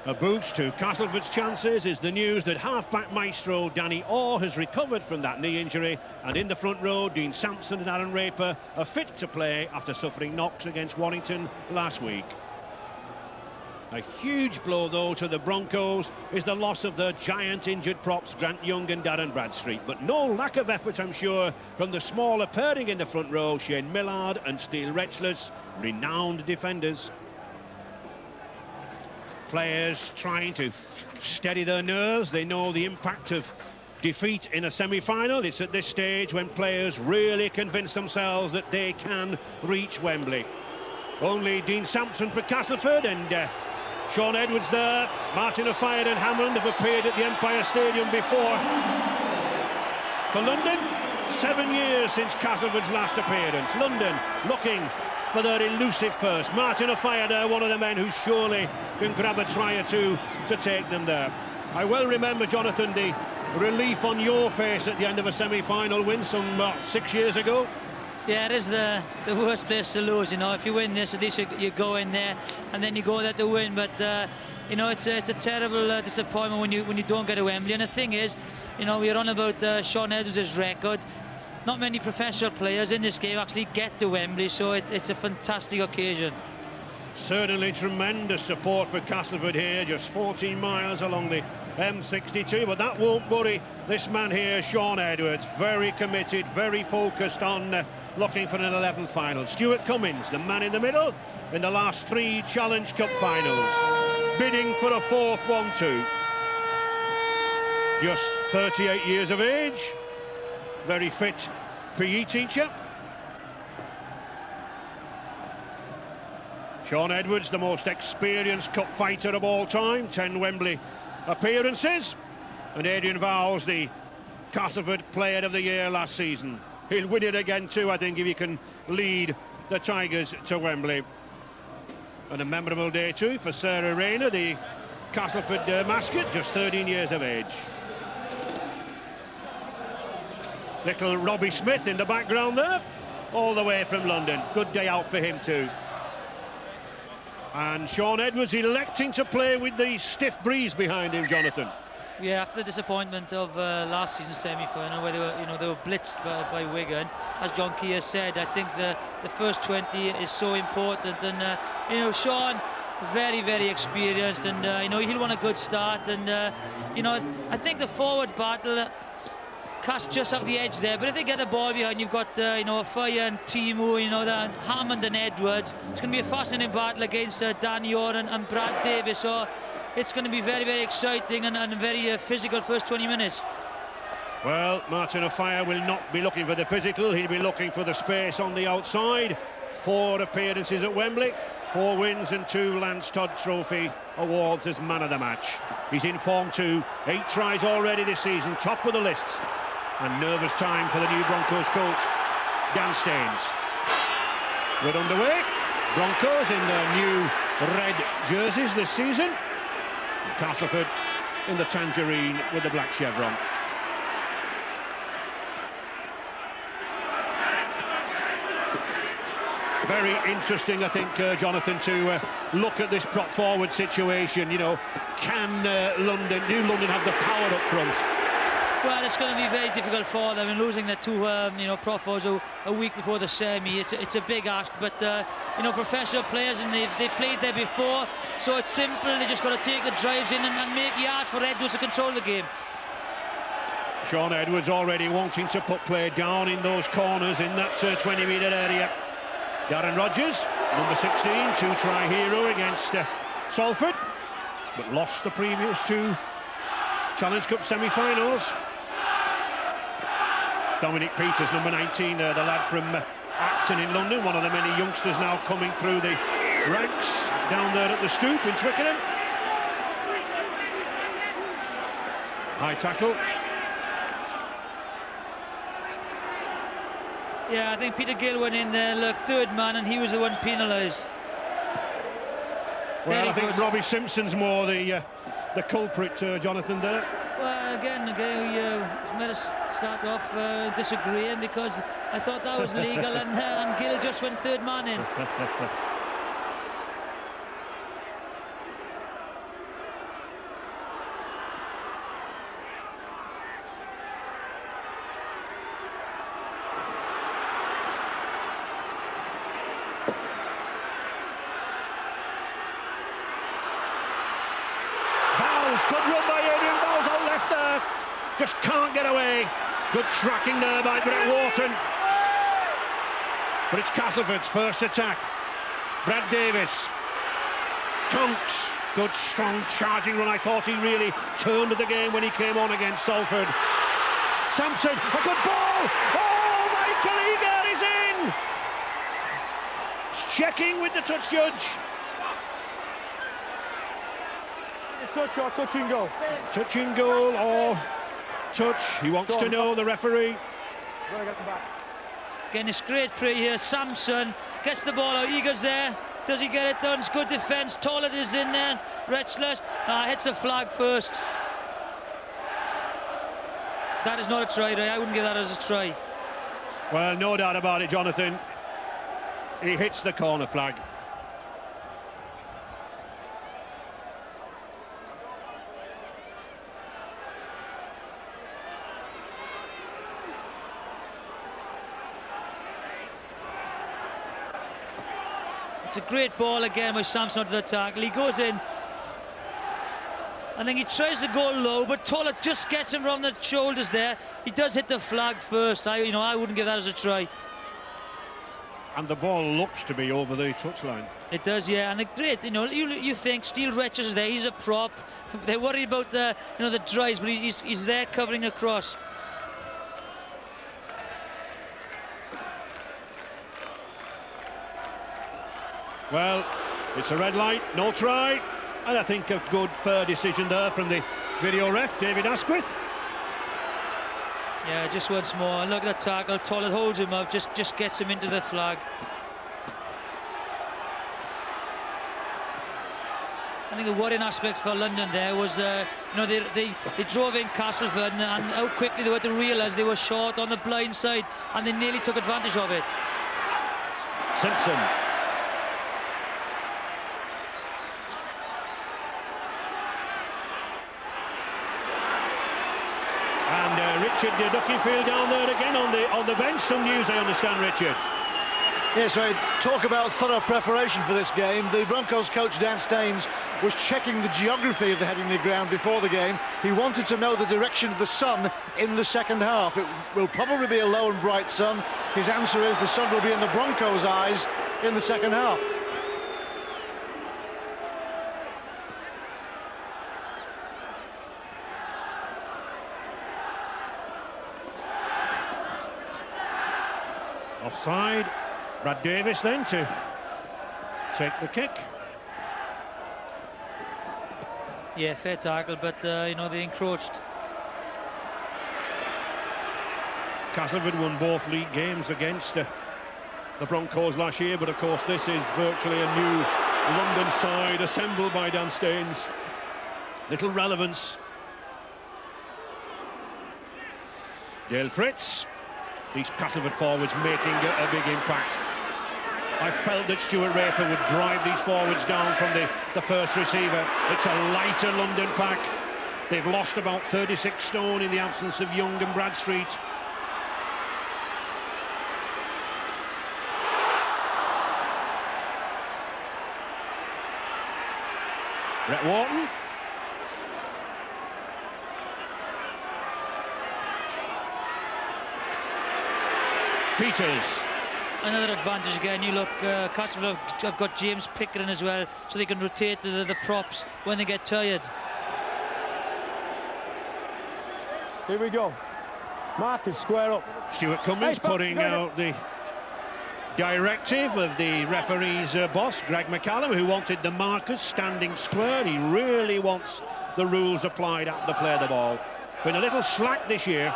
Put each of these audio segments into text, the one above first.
A boost to Castleford's chances is the news that half-back maestro Danny Orr has recovered from that knee injury, and in the front row, Dean Sampson and Aaron Raper are fit to play after suffering knocks against Warrington last week. A huge blow, though, to the Broncos is the loss of the giant injured props Grant Young and Darren Bradstreet, but no lack of effort, I'm sure, from the smaller pairing in the front row, Shane Millard and Steele Retzless, renowned defenders. Players trying to steady their nerves. They know the impact of defeat in a semi-final. It's at this stage when players really convince themselves that they can reach Wembley. Only Dean Sampson for Castleford and Sean Edwards there. Martin O'Fire and Hammond have appeared at the Empire Stadium before. For London, 7 years since Castleford's last appearance. London looking for their elusive first. Martin O'Fire there, one of the men who surely can grab a try or two to take them there. I well remember, Jonathan, the relief on your face at the end of a semi-final win some 6 years ago. Yeah, it is the worst place to lose, you know. If you win this, at least you go in there and then you go there to win. But you know, it's a terrible disappointment when you don't get a Wembley. And the thing is, you know, we're on about Sean Edwards' record. Not many professional players in this game actually get to Wembley, so it's a fantastic occasion. Certainly tremendous support for Castleford here, just 14 miles along the M62, but that won't worry this man here, Sean Edwards. Very committed, very focused on looking for an 11th final. Stuart Cummins, the man in the middle, in the last 3 Challenge Cup finals, bidding for a 4th one too. Just 38 years of age, very fit PE teacher. Sean Edwards, the most experienced cup fighter of all time, 10 Wembley appearances. And Adrian Vowles, the Castleford Player of the Year last season. He'll win it again too, I think, if he can lead the Tigers to Wembley. And a memorable day too for Sarah Rayner, the Castleford mascot, just 13 years of age. Little Robbie Smith in the background there, all the way from London. Good day out for him too. And Sean Edwards electing to play with the stiff breeze behind him, Jonathan. Yeah, after the disappointment of last season's semi-final, where they were blitzed by Wigan, as John Keir said, I think the first 20 is so important. And you know, Sean, very, very experienced, and you know, he'll want a good start. And you know, I think the forward battle cast just off the edge there, but if they get the ball behind, you've got you know, Fire and Timu, you know, Hammond and Edwards. It's going to be a fascinating battle against Danny Orr and Brad Davis, so it's going to be very, very exciting and a very physical first 20 minutes. Well, Martin O'Fire will not be looking for the physical, he'll be looking for the space on the outside. 4 appearances at Wembley, 4 wins and 2 Lance Todd Trophy awards as man of the match. He's in form too, 8 tries already this season, top of the list. And nervous time for the new Broncos coach, Dan Staines. We're underway. Broncos in their new red jerseys this season. And Castleford in the tangerine with the black chevron. Very interesting, I think, Jonathan, to look at this prop forward situation. You know, can New London have the power up front? Well, it's going to be very difficult for them, and losing the 2 you know, prop forwards a week before the semi, it's a big ask. But you know, professional players, and they've played there before, so it's simple. They just got to take the drives in and make yards for Edwards to control the game. Sean Edwards already wanting to put play down in those corners in that 20-metre area. Darren Rogers, number 16, 2-try hero against Salford, but lost the previous 2 Challenge Cup semi-finals. Dominic Peters, number 19, the lad from Acton in London, one of the many youngsters now coming through the ranks down there at the Stoop in Twickenham. High tackle. Yeah, I think Peter Gill went in there, look, 3rd man, and he was the one penalised. Well, I think Robbie Simpson's more the culprit, Jonathan, there. Well, again, we made us start off disagreeing, because I thought that was legal, and Gill just went 3rd man in. Bowles. Good run by Adrian Bowles out left there. Just can't get away. Good tracking there by Brett Wharton. But it's Castleford's first attack. Brad Davis. Tunks. Good, strong, charging run. I thought he really turned the game when he came on against Salford. Sampson, a good ball! Oh, Michael Eager is in! He's checking with the touch judge. Touch or touch and go? Touch and goal or touch. He wants to know, the referee. Gotta get him back. Getting a great play here. Sampson gets the ball out. Eagles there. Does he get it done? It's good defence. Tollett is in there. Retchless. Hits the flag first. That is not a try, right? I wouldn't give that as a try. Well, no doubt about it, Jonathan. He hits the corner flag. It's a great ball again with Sampson onto the tackle. He goes in. I think he tries to go low, but Tollett just gets him around the shoulders there. He does hit the flag first. I wouldn't give that as a try. And the ball looks to be over the touchline. It does, yeah. And great, you think Steele Richards is there. He's a prop. They're worried about the tries, but he's there covering across. Well, it's a red light, no try, and I think a good, fair decision there from the video ref, David Asquith. Yeah, just once more. And look at the tackle. Tollett holds him up, just gets him into the flag. I think a worrying aspect for London there was, they drove in Castleford and how quickly they were to realise they were short on the blind side, and they nearly took advantage of it. Simpson. Richard Duckingfield down there again on the bench. Some news, I understand, Richard. Yes, I talk about thorough preparation for this game. The Broncos coach Dan Staines was checking the geography of the Headingley ground before the game. He wanted to know the direction of the sun in the second half. It will probably be a low and bright sun. His answer is the sun will be in the Broncos' eyes in the second half. Offside. Brad Davis then to take the kick. Yeah, fair tackle, but they encroached. Castleford won both league games against the Broncos last year, but of course this is virtually a new London side assembled by Dan Staines. Little relevance. Dale Fritz. These Castleford forwards making a big impact. I felt that Stuart Raper would drive these forwards down from the first receiver. It's a lighter London pack. They've lost about 36 stone in the absence of Young and Bradstreet. Brett Wharton. Peters. Another advantage again. You look, Castleford have got James Pickering as well, so they can rotate the props when they get tired. Here we go. Marcus, square up. Stuart Cummins putting out the directive of the referee's boss, Greg McCallum, who wanted the markers standing square. He really wants the rules applied at the play of the ball. Been a little slack this year.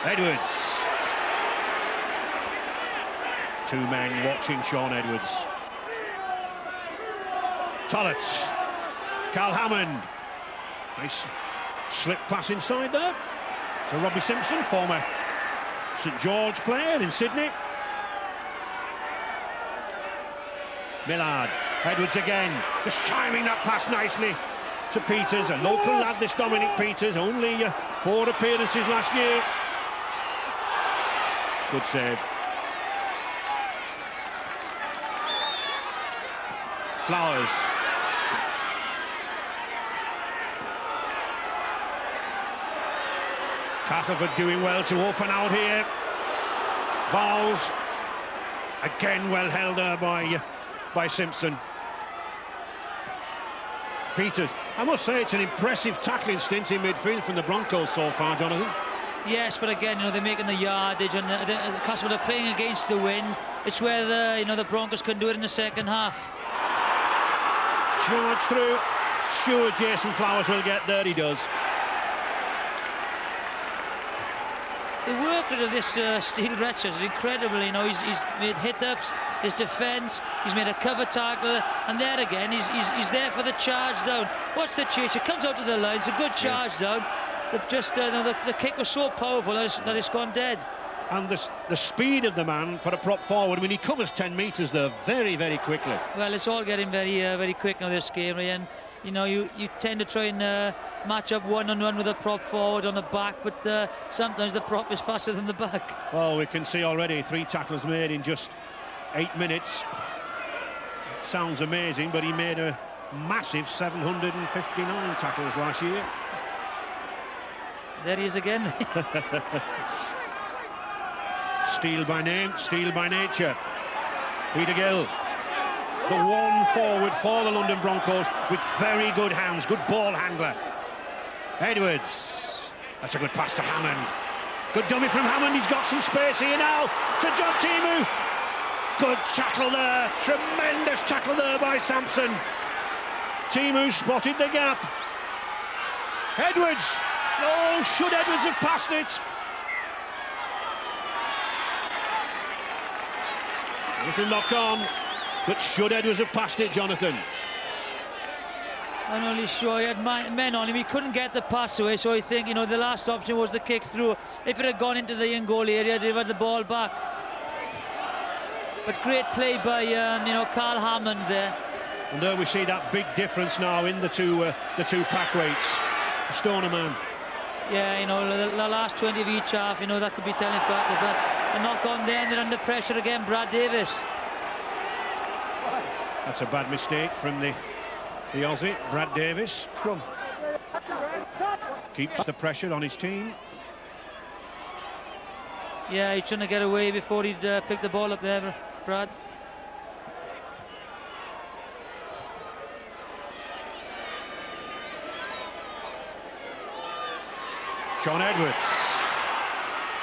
Edwards. Two men watching Sean Edwards. Tollett. Carl Hammond. Nice slip pass inside there. So Robbie Simpson, former St George player in Sydney. Millard. Edwards again. Just timing that pass nicely. to Peters, a local lad, this Dominic Peters, only 4 appearances last year. Good save. Flowers. Castleford doing well to open out here. Bowles. Again well held there by Simpson. Peters. I must say it's an impressive tackling stint in midfield from the Broncos so far, Jonathan. Yes, but again, you know, they're making the yardage, and the Castleford are playing against the wind. It's where the Broncos can do it in the second half. Charge through. Sure, Jason Flowers will get there. He does. The work rate of this Steel Wretches is incredible. You know, he's made hit-ups, his defence, he's made a cover tackle, and there again, he's there for the charge down. Watch the chase. It comes out to the line. It's a good charge down. The kick was so powerful that it's gone dead. And the speed of the man for a prop forward, I mean, he covers 10 metres there very, very quickly. Well, it's all getting very, very quick now, this game, and you know, you tend to try and match up one-on-one with a prop forward on the back, but sometimes the prop is faster than the back. Well, we can see already 3 tackles made in just 8 minutes. Sounds amazing, but he made a massive 759 tackles last year. There he is again. Steel by name, steel by nature. Peter Gill, the one forward for the London Broncos with very good hands, good ball handler. Edwards, that's a good pass to Hammond. Good dummy from Hammond, he's got some space here now to John Timu. Good tackle there, tremendous tackle there by Sampson. Timu spotted the gap. Edwards, oh, should Edwards have passed it? Little knock on, but should Edwards have passed it, Jonathan? I'm only sure he had men on him. He couldn't get the pass away, so I think, you know, the last option was the kick through. If it had gone into the in-goal area, they'd have had the ball back. But great play by, Carl Hammond there. And there we see that big difference now in the two pack weights. Stoner man. Yeah, you know, the last 20 of each half, you know, that could be telling factor, but a knock on there, and they're under pressure again, Brad Davis. That's a bad mistake from the Aussie, Brad Davis. Scrum. Keeps the pressure on his team. Yeah, he's trying to get away before he'd pick the ball up there, Brad. Sean Edwards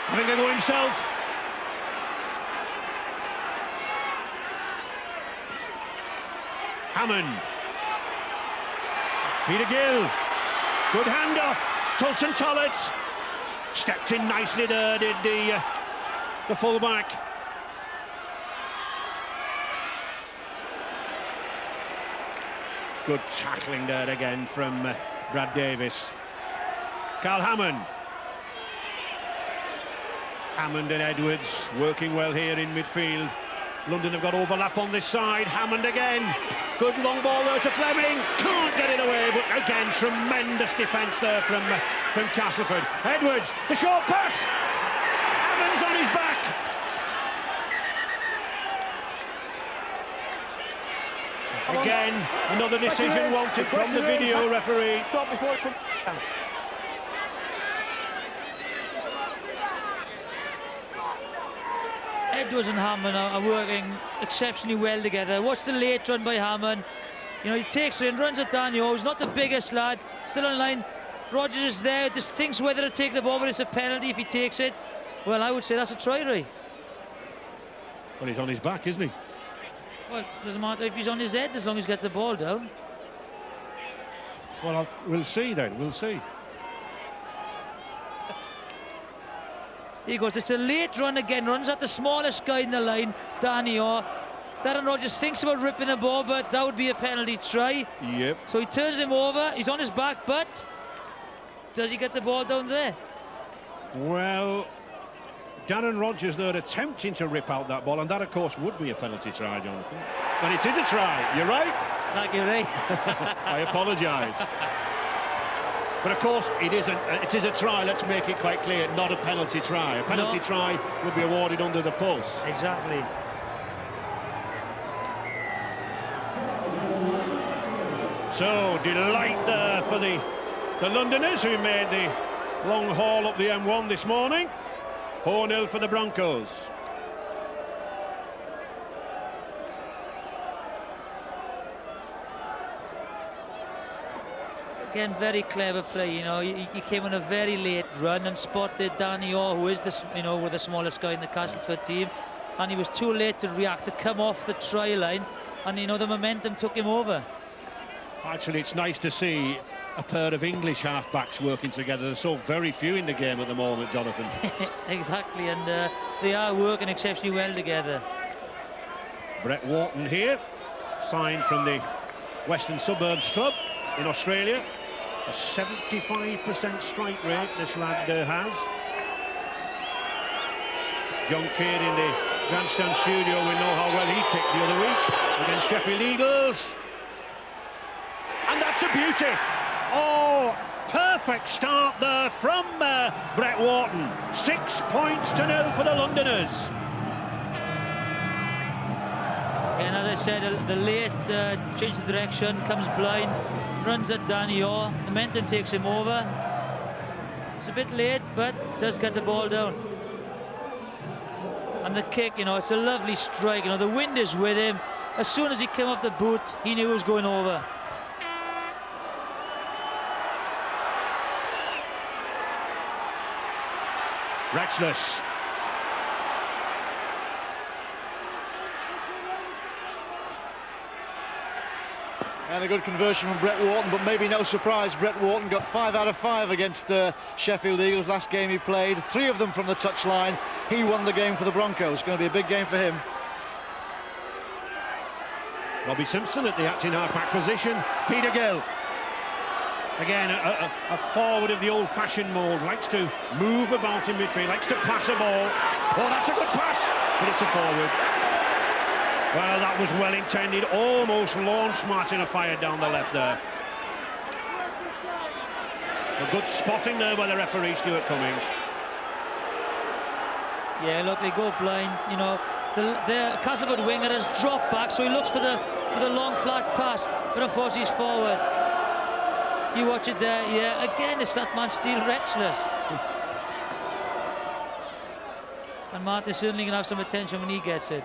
having a go himself. Hammond. Peter Gill. Good handoff. Tulson Tollett stepped in nicely there, did the fullback. Good tackling there again from Brad Davis. Carl Hammond. Hammond and Edwards working well here in midfield. London have got overlap on this side. Hammond again. Good long ball there to Fleming. Can't get it away, but again, tremendous defence there from Castleford. Edwards, the short pass. Hammond's on his back. Again, another decision wanted from the video referee. Stop before it comes down. Edwards and Hammond are working exceptionally well together. Watch the late run by Hammond. You know, he takes it and runs at Daniel. He's not the biggest lad, still on line. Rogers is there, just thinks whether to take the ball, but it's a penalty if he takes it. Well, I would say that's a try, Ray. Well, he's on his back, isn't he? Well, doesn't matter if he's on his head as long as he gets the ball down. Well, we'll see then, we'll see. He goes, it's a late run again, runs at the smallest guy in the line, Danny Orr. Darren Rogers thinks about ripping the ball, but that would be a penalty try. Yep. So he turns him over, he's on his back, but does he get the ball down there? Well, Darren Rogers there attempting to rip out that ball, and that, of course, would be a penalty try, Jonathan. But it is a try, you're right. Thank you, Ray. I apologise. But of course, it is a try, let's make it quite clear, not a penalty try. A penalty try would be awarded under the post. Exactly. So, delight there for the Londoners who made the long haul up the M1 this morning. 4-0 for the Broncos. Again, very clever play. You know, he came on a very late run and spotted Danny Orr, who is the, you know, with the smallest guy in the Castleford team, and he was too late to react, to come off the try line, and you know the momentum took him over. Actually, it's nice to see a pair of English half-backs working together. There's so very few in the game at the moment, Jonathan. Exactly, and they are working exceptionally well together. Brett Wharton here, signed from the Western Suburbs club in Australia. A 75% strike rate this lad has. John Kidd in the grandstand studio, we know how well he kicked the other week against Sheffield Eagles. And that's a beauty. Oh, perfect start there from Brett Wharton. 6 points to 0 for the Londoners. And as I said, the late change of direction, comes blind, runs at Danny Orr, the momentum takes him over. It's a bit late, but does get the ball down. And the kick, you know, it's a lovely strike. You know, the wind is with him. As soon as he came off the boot, he knew he was going over. Retchless. And a good conversion from Brett Wharton, but maybe no surprise. Brett Wharton got 5 out of 5 against Sheffield Eagles last game he played. 3 of them from the touchline. He won the game for the Broncos. Going to be a big game for him. Robbie Simpson at the acting half-back position. Peter Gill. Again, a forward of the old-fashioned mould. Likes to move about in midfield. Likes to pass a ball. Oh, that's a good pass, but it's a forward. Well, that was well intended. Almost launched Martin Offiah down the left there. A good spotting there by the referee, Stuart Cummings. Yeah, look, they go blind. You know, the Castleford winger has dropped back, so he looks for the long flat pass, but unfortunately he's forward. You watch it there, yeah. Again, it's that man still retchless. And Martin certainly can have some attention when he gets it.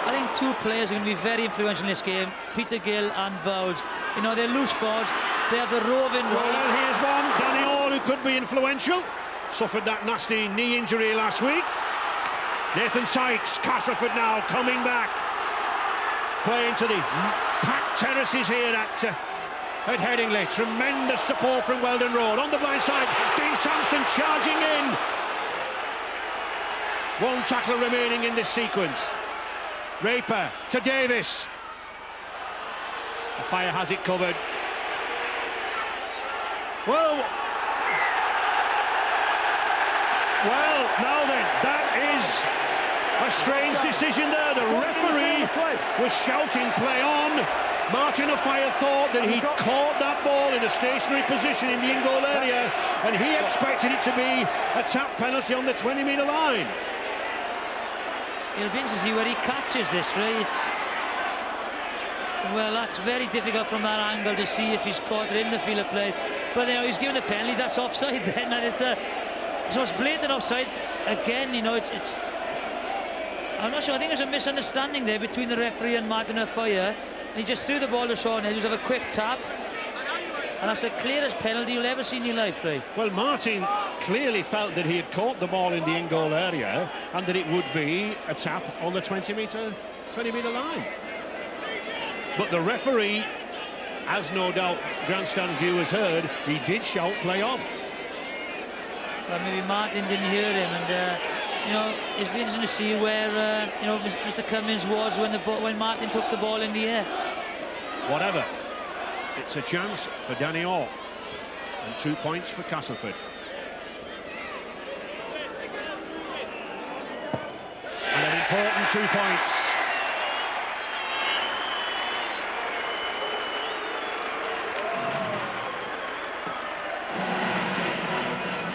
I think 2 players are going to be very influential in this game, Peter Gill and Bowles. You know, they're loose forwards, they have the roving role. Well, here's one, Danny Orr, who could be influential. Suffered that nasty knee injury last week. Nathan Sykes, Castleford now coming back. Playing to the packed terraces here at Headingley. Tremendous support from Weldon Road. On the blind side, Dean Sampson charging in. 1 tackler remaining in this sequence. Raper to Davis. Offiah has it covered. Well, now then, that is a strange decision there. The referee was shouting play on. Martin Offiah thought that he'd caught that ball in a stationary position in the in-goal area, and he expected it to be a tap penalty on the 20-metre line. It'll be interesting to see where he catches this, right? Well, that's very difficult from that angle to see if he's caught it in the field of play. But you know, he's given a penalty, that's offside then, and it's blatant offside. Again, you know, it's I'm not sure, I think there's a misunderstanding there between the referee and Martin Offiah. And he just threw the ball to Sean Hill, just have a quick tap. And that's the clearest penalty you'll ever see in your life, Ray. Well, Martin clearly felt that he had caught the ball in the in-goal area and that it would be a tap on the 20-metre line. But the referee, as no doubt grandstand viewers heard, he did shout play on. Well, maybe Martin didn't hear him, and you know, it's been interesting to see where you know, Mr. Cummins was when Martin took the ball in the air. Whatever. It's a chance for Danny Orr, and 2 points for Castleford. And an important 2 points.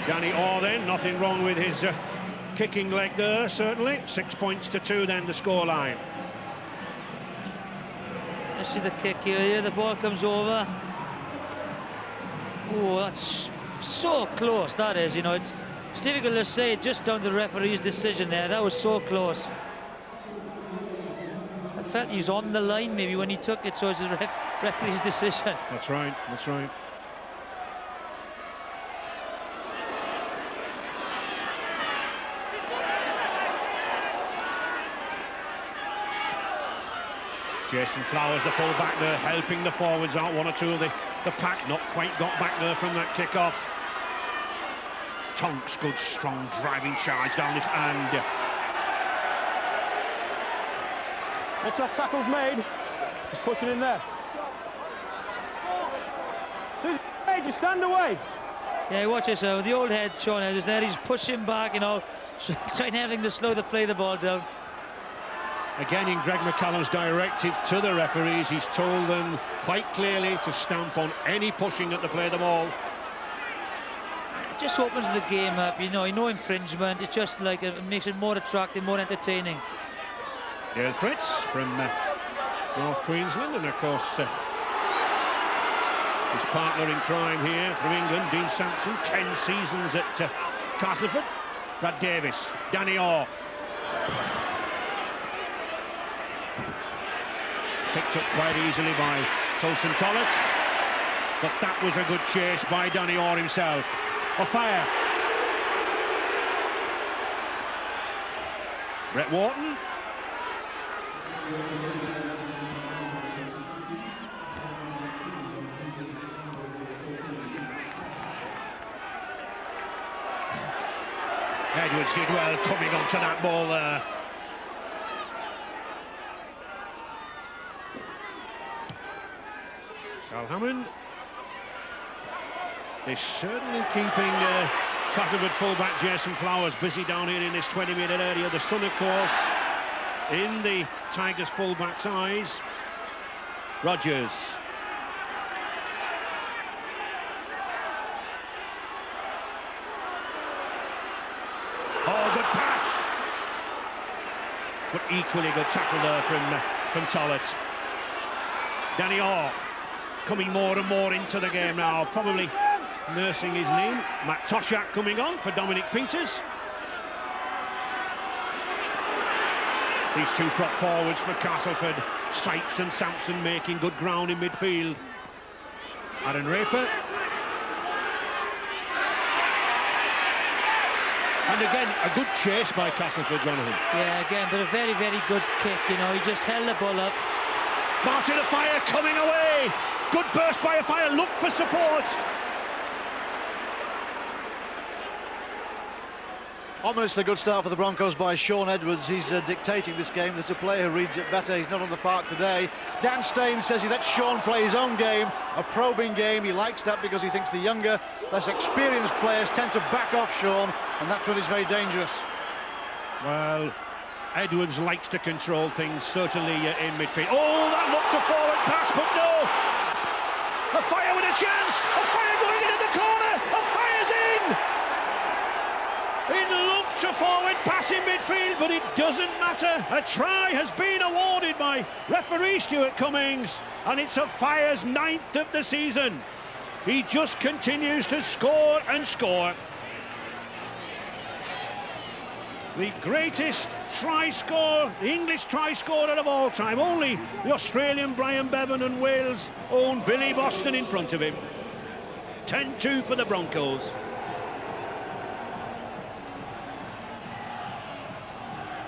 Danny Orr then, nothing wrong with his kicking leg there, certainly. 6 points to 2 then the scoreline. Let's see the kick here, the ball comes over. Oh, that's so close, that is, you know, it's difficult to say just down to the referee's decision there. That was so close. I felt he was on the line maybe when he took it, so it's the referee's decision. That's right, that's right. Jason Flowers, the full-back there, helping the forwards out. One or two of the pack not quite got back there from that kick-off. Tonks, good, strong, driving charge down this, and Once that tackle's made, he's pushing in there. So he's just stand away. Yeah, watch this, the old head, Sean Edwards there, he's pushing back, you know, trying everything to slow the ball down. Again, in Greg McCallum's directive to the referees, he's told them quite clearly to stamp on any pushing at the play of the ball. It just opens the game up, you know, no infringement. It's just like it makes it more attractive, more entertaining. Dale Fritz from North Queensland, and of course his partner in crime here from England, Dean Sampson, 10 seasons at Castleford. Brad Davis, Danny Orr. Picked up quite easily by Tolson Tollett, but that was a good chase by Danny Orr himself. A fire. Brett Wharton. Edwards did well coming onto that ball there. Carl Hammond is certainly keeping Castleford fullback Jason Flowers busy down here in this 20-metre area. The sun, of course, in the Tigers fullback's eyes. Rogers. Oh, good pass. But equally good tackle there from Tollett. Danny Orr coming more and more into the game now, probably nursing his knee. Matt Toshak coming on for Dominic Peters. These two prop forwards for Castleford, Sykes and Sampson, making good ground in midfield. Aaron Raper. And again, a good chase by Castleford, Jonathan. Yeah, again, but a very, very good kick, you know, he just held the ball up. Martin Afire coming away. Good burst by Afire, look for support. Ominously good start for the Broncos by Sean Edwards. He's dictating this game. There's a player who reads it better. He's not on the park today. Dan Staines says he lets Sean play his own game, a probing game. He likes that because he thinks the younger, less experienced players tend to back off Sean, and that's when he's very dangerous. Well, Edwards likes to control things, certainly in midfield. Oh, that looked a forward pass, but no. Afire with a chance. Afire going into the corner. Afire's in. It looked a forward pass in midfield, but it doesn't matter. A try has been awarded by referee Stuart Cummings, and it's Afire's 9th of the season. He just continues to score and score. The greatest try scorer, the English try scorer of all time. Only the Australian Brian Bevan and Wales' own Billy Boston in front of him. 10-2 for the Broncos.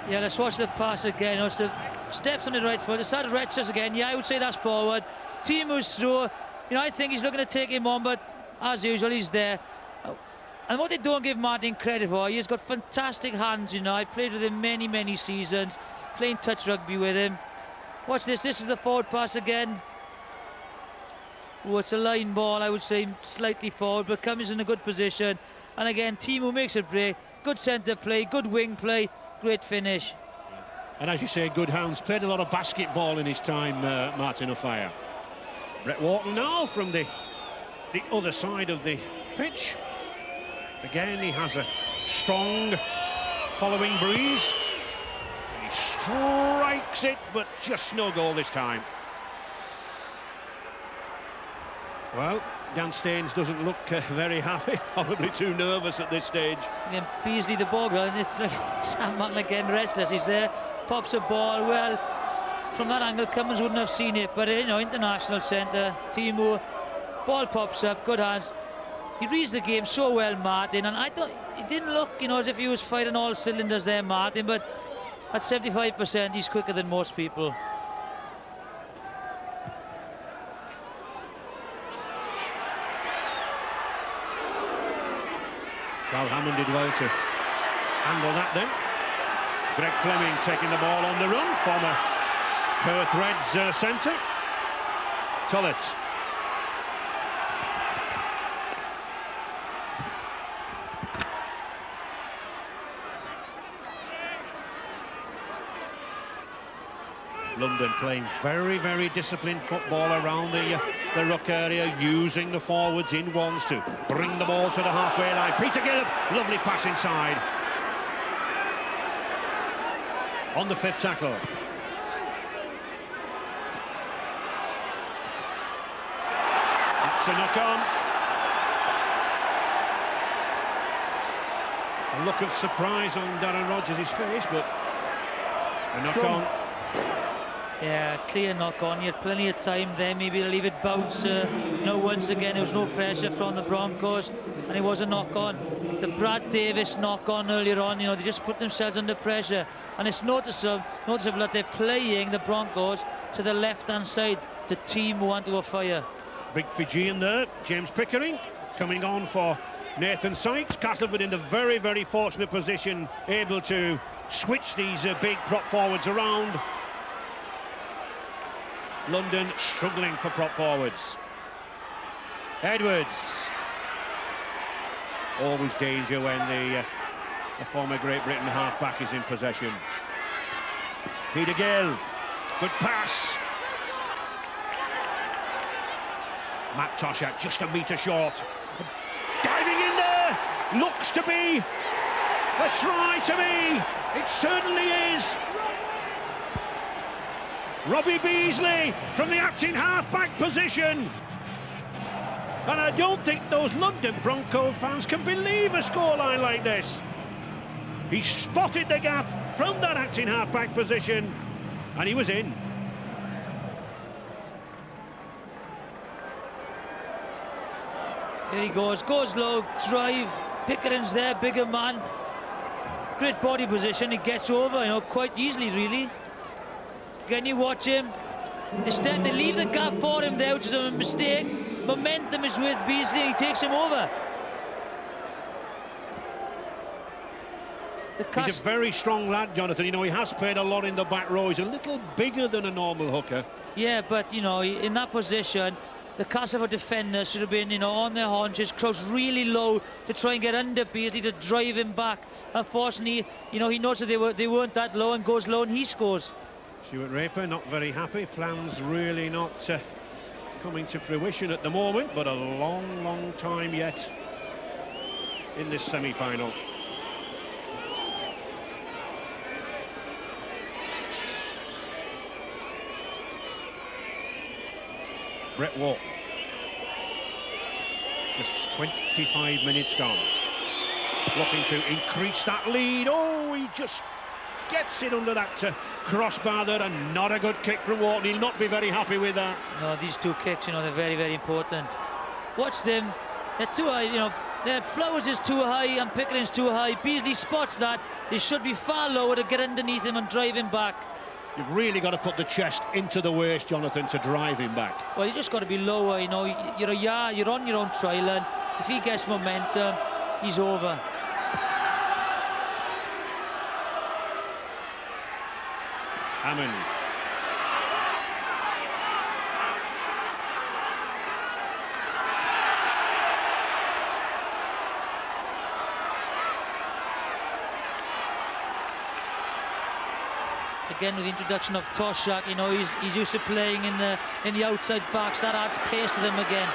Yeah, let's watch the pass again. It's the steps on the right foot. It's that Retches again. Yeah, I would say that's forward. Team moves through. You know, I think he's looking to take him on, but as usual, he's there. And what they don't give Martin credit for, he's got fantastic hands, you know. I played with him many, many seasons, playing touch rugby with him. Watch this. This is the forward pass again. Oh, it's a line ball, I would say, slightly forward, but Cummings in a good position. And again, Timo makes a break. Good centre play, good wing play. Great finish. And as you say, good hands. Played a lot of basketball in his time, Martin O'Fire. Brett Wharton now from the other side of the pitch. Again, he has a strong following breeze. He strikes it, but just no goal this time. Well, Dan Staines doesn't look very happy, probably too nervous at this stage. Again, Beasley the ball girl, and it's like Sam Martin again restless. He's there, pops a ball. Well, from that angle, Cummins wouldn't have seen it, but you know, international centre, Timo, ball pops up, good hands. He reads the game so well, Martin, and I thought it didn't look, you know, as if he was firing all cylinders there, Martin, but at 75%, he's quicker than most people. Well, Hammond did well to handle that then. Greg Fleming taking the ball on the run, former Perth Reds centre. Tullett. London playing very, very disciplined football around the ruck area, using the forwards in ones to bring the ball to the halfway line. Peter Gill, lovely pass inside. On the fifth tackle. That's a knock-on. A look of surprise on Darren Rodgers' face, but a knock-on. Yeah, clear knock-on. He had plenty of time there, maybe to leave it bounce. No, once again, there was no pressure from the Broncos, and it was a knock-on. The Brad Davis knock-on earlier on, you know, they just put themselves under pressure, and it's noticeable that they're playing the Broncos to the left-hand side, to Timo onto a fire. Big Fijian there, James Pickering, coming on for Nathan Sykes. Castleford in the very, very fortunate position, able to switch these big prop forwards around. London struggling for prop forwards. Edwards. Always danger when the former Great Britain half-back is in possession. Peter Gill. Good pass. Matt Toshak just a metre short. Diving in there. Looks to be a try to me. It certainly is. Robbie Beasley from the acting half-back position. And I don't think those London Bronco fans can believe a scoreline like this. He spotted the gap from that acting half-back position, and he was in. Here he goes low, drive. Pickering's there, bigger man. Great body position, he gets over, you know, quite easily, really. Can you watch him? Instead, they leave the gap for him there, which is a mistake. Momentum is with Beasley, and he takes him over. He's a very strong lad, Jonathan. You know, he has played a lot in the back row. He's a little bigger than a normal hooker. Yeah, but, you know, in that position, the Castleford defenders should have been, you know, on their haunches, crouched really low to try and get under Beasley to drive him back. Unfortunately, you know, he knows that they weren't that low, and goes low and he scores. Stuart Raper not very happy. Plans really not coming to fruition at the moment, but a long, long time yet in this semi-final. Brett Wharton. Just 25 minutes gone. Looking to increase that lead. Oh, he just gets it under that crossbar there, and not a good kick from Wharton. He'll not be very happy with that. No, these two kicks, you know, they're very, very important. Watch them. They're too high, you know. Flowers is too high and Pickering's too high. Beasley spots that. They should be far lower to get underneath him and drive him back. You've really got to put the chest into the waist, Jonathan, to drive him back. Well, you just got to be lower, you know. You're on your own trial, and if he gets momentum, he's over. Hammond. Again, with the introduction of Toshak, you know, he's used to playing in the outside backs. That adds pace to them again.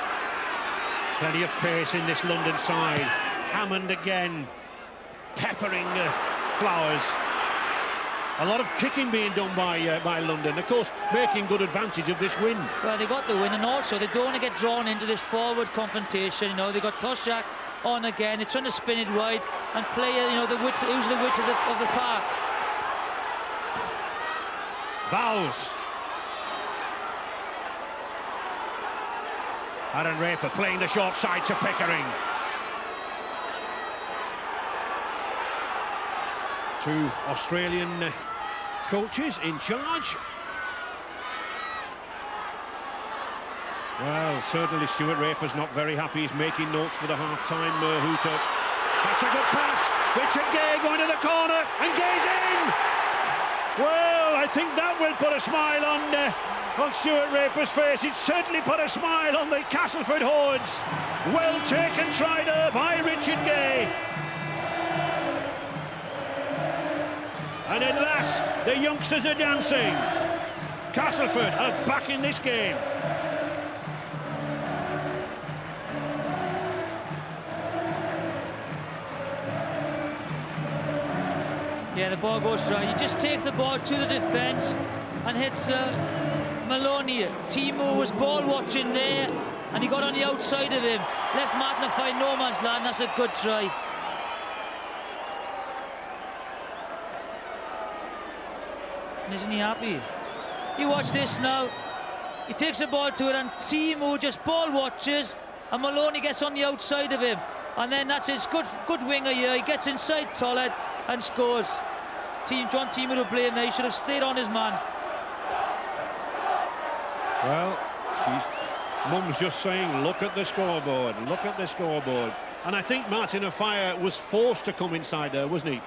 Plenty of pace in this London side. Hammond again, peppering Flowers. A lot of kicking being done by London, of course, making good advantage of this win. Well, they got the win, and also they don't want to get drawn into this forward confrontation. You know, they got Toshak on again. They're trying to spin it wide and play, you know, who's the width of the park. Bowles. Aaron Raper playing the short side to Pickering. Two Australian coaches in charge. Well, certainly Stuart Raper's not very happy. He's making notes for the half-time hooter. That's a good pass. Richard Gay going to the corner, and Gay's in! Well, I think that will put a smile on Stuart Raper's face. It certainly put a smile on the Castleford hordes. Well taken try there by Richard Gay. And at last, the youngsters are dancing. Castleford are back in this game. Yeah, the ball goes right. He just takes the ball to the defence and hits Maloney. Timo was ball watching there, and he got on the outside of him. Left Martin to find no man's land. That's a good try. And isn't he happy? You watch this now. He takes the ball to it, and Timo just ball watches, and Maloney gets on the outside of him. And then that's his good winger here. He gets inside Tollett and scores. John Timo to blame there. He should have stayed on his man. Well, Mum's just saying, look at the scoreboard, look at the scoreboard. And I think Martin Offiah was forced to come inside there, wasn't he?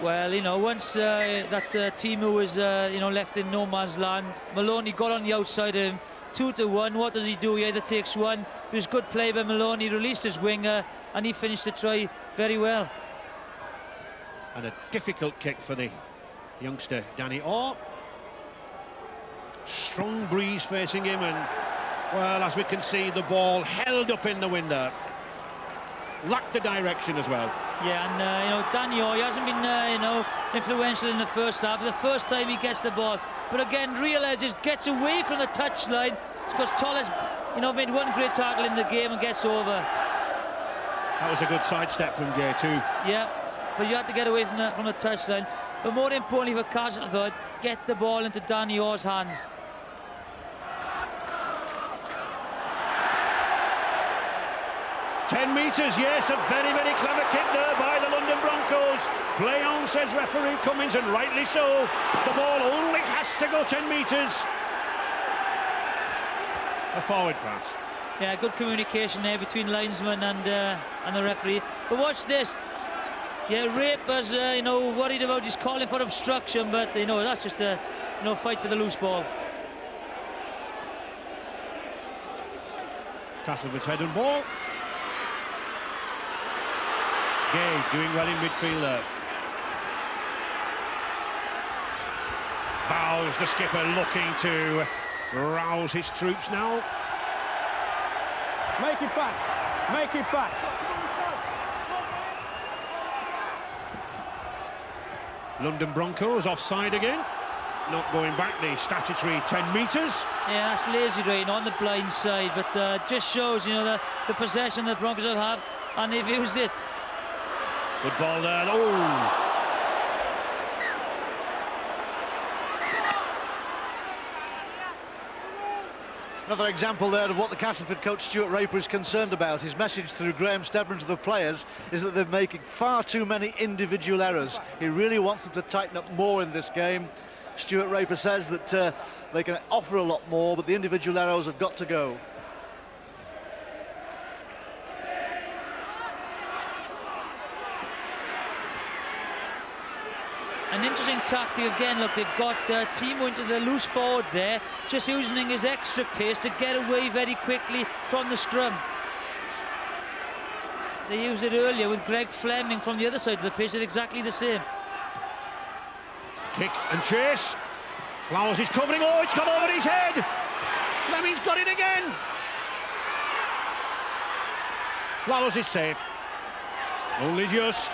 Well, you know, once that Timo was, you know, left in no man's land, Maloney got on the outside of him, 2-1. What does he do? He either takes one. It was good play by Maloney, released his winger, and he finished the try very well. And a difficult kick for the youngster, Danny Orr. Strong breeze facing him, and, well, as we can see, the ball held up in the wind there. Lacked the direction as well. Yeah, and, you know, Danny Orr, he hasn't been, you know, influential in the first half. The first time he gets the ball. But again, Real just gets away from the touchline. It's because Tolles, you know, made one great tackle in the game and gets over. That was a good sidestep from Gay too. Yeah, but you had to get away from the touchline. But more importantly for Castleford, get the ball into Danny Orr's hands. "10 metres, yes, a very, very clever kick there by the London Broncos. Play on, says referee Cummins, and rightly so. The ball only has to go 10 metres. A forward pass. Yeah, good communication there between linesman and the referee. But watch this. Yeah, Raper's, you know, worried about he's calling for obstruction, but, you know, that's just a, you know, fight for the loose ball. Castleford's head and ball. Gay doing well in midfield there. Bowles, the skipper, looking to rouse his troops now. Make it back. Make it back. London Broncos offside again. Not going back the statutory 10 metres. Yeah, that's lazy rain on the blind side, but just shows, you know, the possession the Broncos have, and they've used it. Good ball there. Oh! Another example there of what the Castleford coach Stuart Raper is concerned about. His message through Graham Stedman to the players is that they're making far too many individual errors. He really wants them to tighten up more in this game. Stuart Raper says that they can offer a lot more, but the individual errors have got to go. An interesting tactic again. Look, they've got Timo into the loose forward there, just using his extra pace to get away very quickly from the scrum. They used it earlier with Greg Fleming from the other side of the pitch, did exactly the same. Kick and chase. Flowers is covering. Oh, it's gone over his head. Fleming's got it again. Flowers is safe. Only just.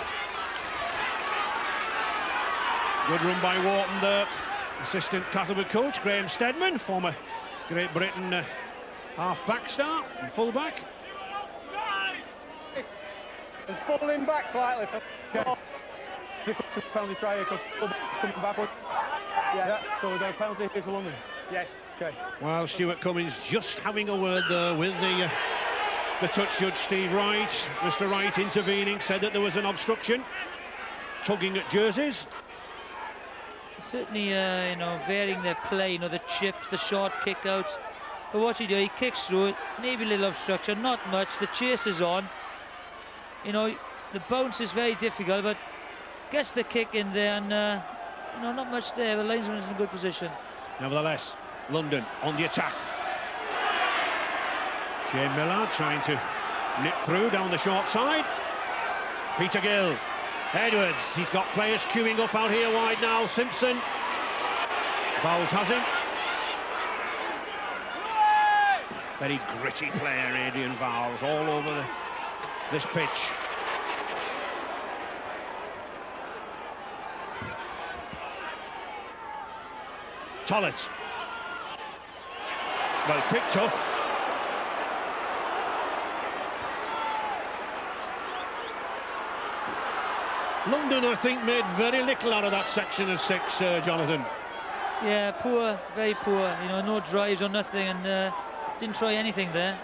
Good run by Wharton there. Assistant Castleford coach Graham Steadman, former Great Britain half-back star and full-back. And falling back slightly. Okay. The penalty try here because it's coming backward. Yes. Yeah. So we've got a penalty here for London. Yes. Okay. Well, Stuart Cummins just having a word there with the touch judge Steve Wright. Mr. Wright intervening, said that there was an obstruction, tugging at jerseys. Certainly, you know, varying their play. You know, the chips, the short kick-outs. But what he do, he kicks through it. Maybe a little obstruction, not much. The chase is on. You know, the bounce is very difficult, but gets the kick in there, and you know, not much there. The linesman is in a good position. Nevertheless, London on the attack. Shane Miller trying to nip through down the short side. Peter Gill. Edwards, he's got players queuing up out here wide now. Simpson. Bowles has him. Very gritty player, Adrian Vowles, all over this pitch. Tollett. Well picked up. London, I think, made very little out of that section of 6, Jonathan. Yeah, poor, very poor. You know, no drives or nothing, and didn't try anything there.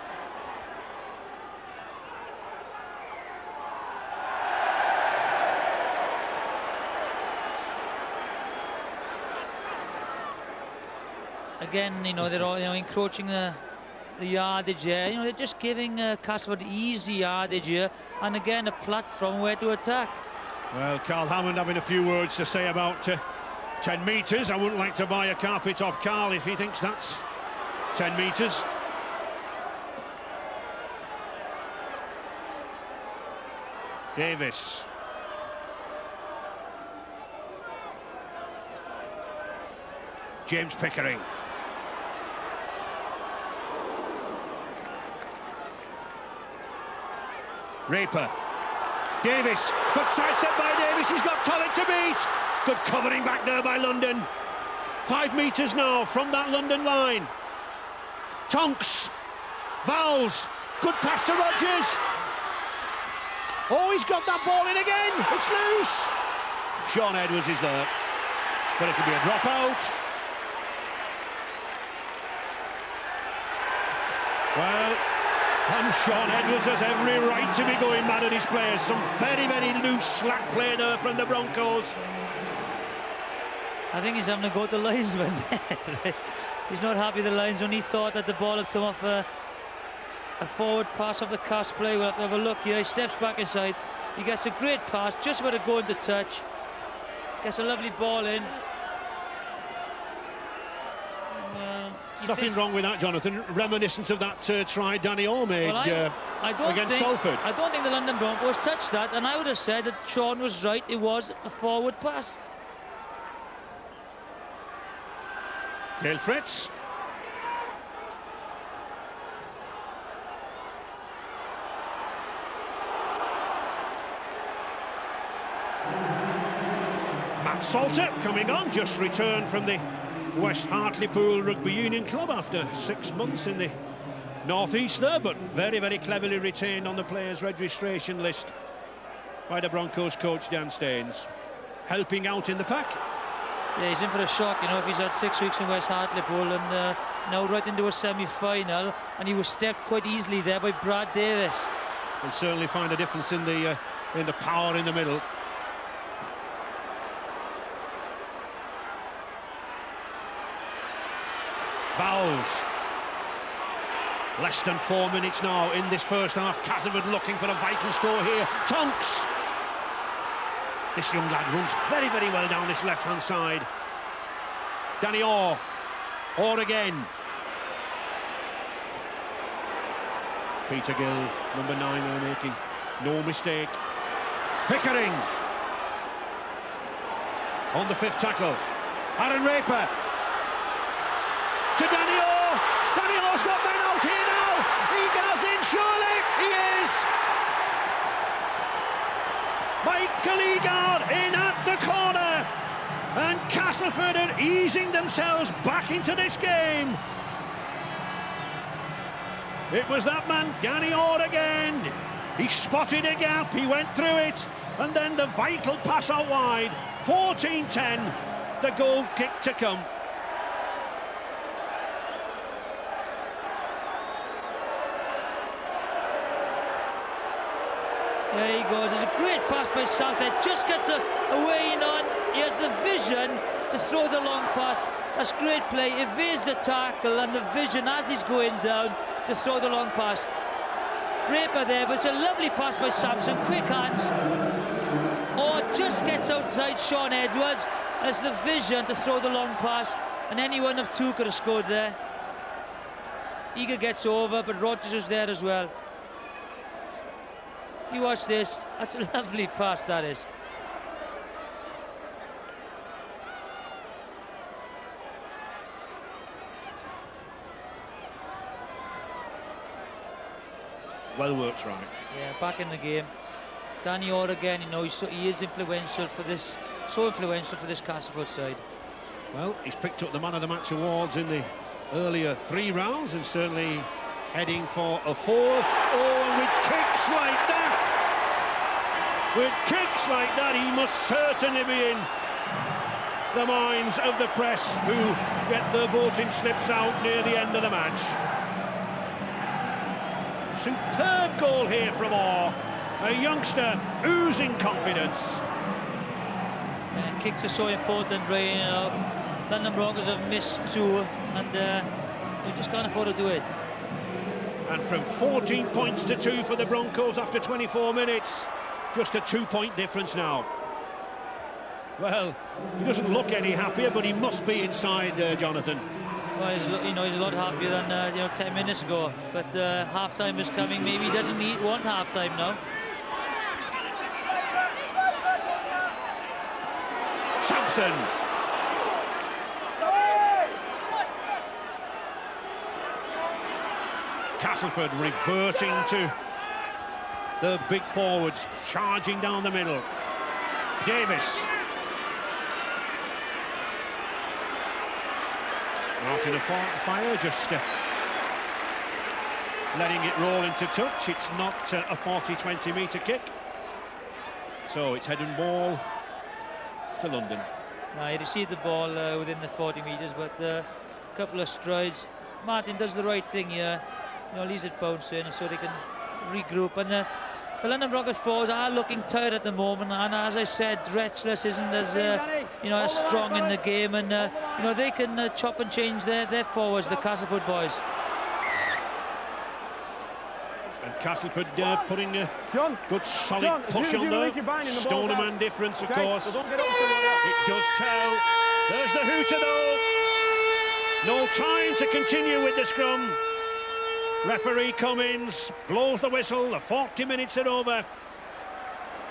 Again, you know, they're all, you know, encroaching the yardage here. You know, they're just giving Castleford easy yardage here, and again a platform where to attack. Well, Carl Hammond having a few words to say about 10 metres. I wouldn't like to buy a carpet off Carl if he thinks that's 10 metres. Davis. James Pickering. Raper. Davis, good sidestep by Davis, he's got Tollett to beat. Good covering back there by London. 5 metres now from that London line. Tonks, Vowles, good pass to Rogers. Oh, he's got that ball in again, it's loose. Sean Edwards is there, but it'll be a dropout. Well, and Sean Edwards has every right to be going mad at his players. Some very, very loose slack play there from the Broncos. I think he's having to go to the linesman. He's not happy with the linesman. He thought that the ball had come off a forward pass of the cast play. We'll have to have a look here. He steps back inside. He gets a great pass, just about to go into touch. Gets a lovely ball in. Nothing wrong with that, Jonathan. Reminiscent of that try Danny Orr made against Salford. I don't think the London Broncos touched that, and I would have said that Sean was right. It was a forward pass. Gail Fritz. Matt Salter coming on, just returned from the West Hartlepool Rugby Union Club after 6 months in the northeast there, but very, very cleverly retained on the players' registration list by the Broncos coach Dan Staines, helping out in the pack. Yeah, he's in for a shock, you know, if he's had 6 weeks in West Hartlepool and now right into a semi-final, and he was stepped quite easily there by Brad Davis. He'll certainly find a difference in the power in the middle. Vowles. Less than 4 minutes now in this first half. Castleford looking for a vital score here. Tonks. This young lad runs very, very well down this left-hand side. Danny Orr. Orr again. Peter Gill, number 9, are making no mistake. Pickering. On the 5th tackle. Aaron Raper. to Danny Orr. Danny Orr's got men out here now. Eagle's in, surely. He is. Michael Eagle in at the corner. And Castleford are easing themselves back into this game. It was that man, Danny Orr again. He spotted a gap, he went through it, and then the vital pass out wide. 14-10, the goal kick to come. There he goes. There's a great pass by Southhead. Just gets a way in on. He has the vision to throw the long pass. That's great play. Evades the tackle and the vision as he's going down to throw the long pass. Raper there, but it's a lovely pass by Sampson. Quick hands. Or just gets outside Sean Edwards. And it's the vision to throw the long pass. And any one of two could have scored there. Eagle gets over, but Rodgers is there as well. You watch this. That's a lovely pass, that is. Well worked, right. Yeah, back in the game. Danny Orr again, you know, he is influential for this, so influential for this Castleford side. Well, he's picked up the Man of the Match awards in the earlier 3 rounds and certainly heading for a 4th. Oh, and with kicks like that! With kicks like that, he must certainly be in the minds of the press who get the voting slips out near the end of the match. Superb goal here from Orr, a youngster oozing confidence. And kicks are so important, right? You know, London Broncos have missed 2, and they just can't afford to do it. And from 14 points to 2 for the Broncos after 24 minutes, just a 2-point difference now. Well, he doesn't look any happier, but he must be inside, Jonathan. Well, he's a lot happier than 10 minutes ago. But half-time is coming. Maybe he doesn't want half-time now. Sampson. Castleford reverting to the big forwards, charging down the middle. Davis. Martin of fire, just letting it roll into touch. It's not a 40-20 metre kick. So it's head and ball to London. He received the ball within the 40 metres, but a couple of strides. Martin does the right thing here. You know, leaves it bouncing so they can regroup. And the London Broncos forwards are looking tired at the moment. And as I said, Dretchless isn't as as strong in the game, and they can chop and change their forwards, the Castleford boys. And Castleford putting a good solid push on there. Stoneman difference, of course. It does tell. There's the hooter though. No time to continue with the scrum. Referee Cummins blows the whistle. The 40 minutes are over.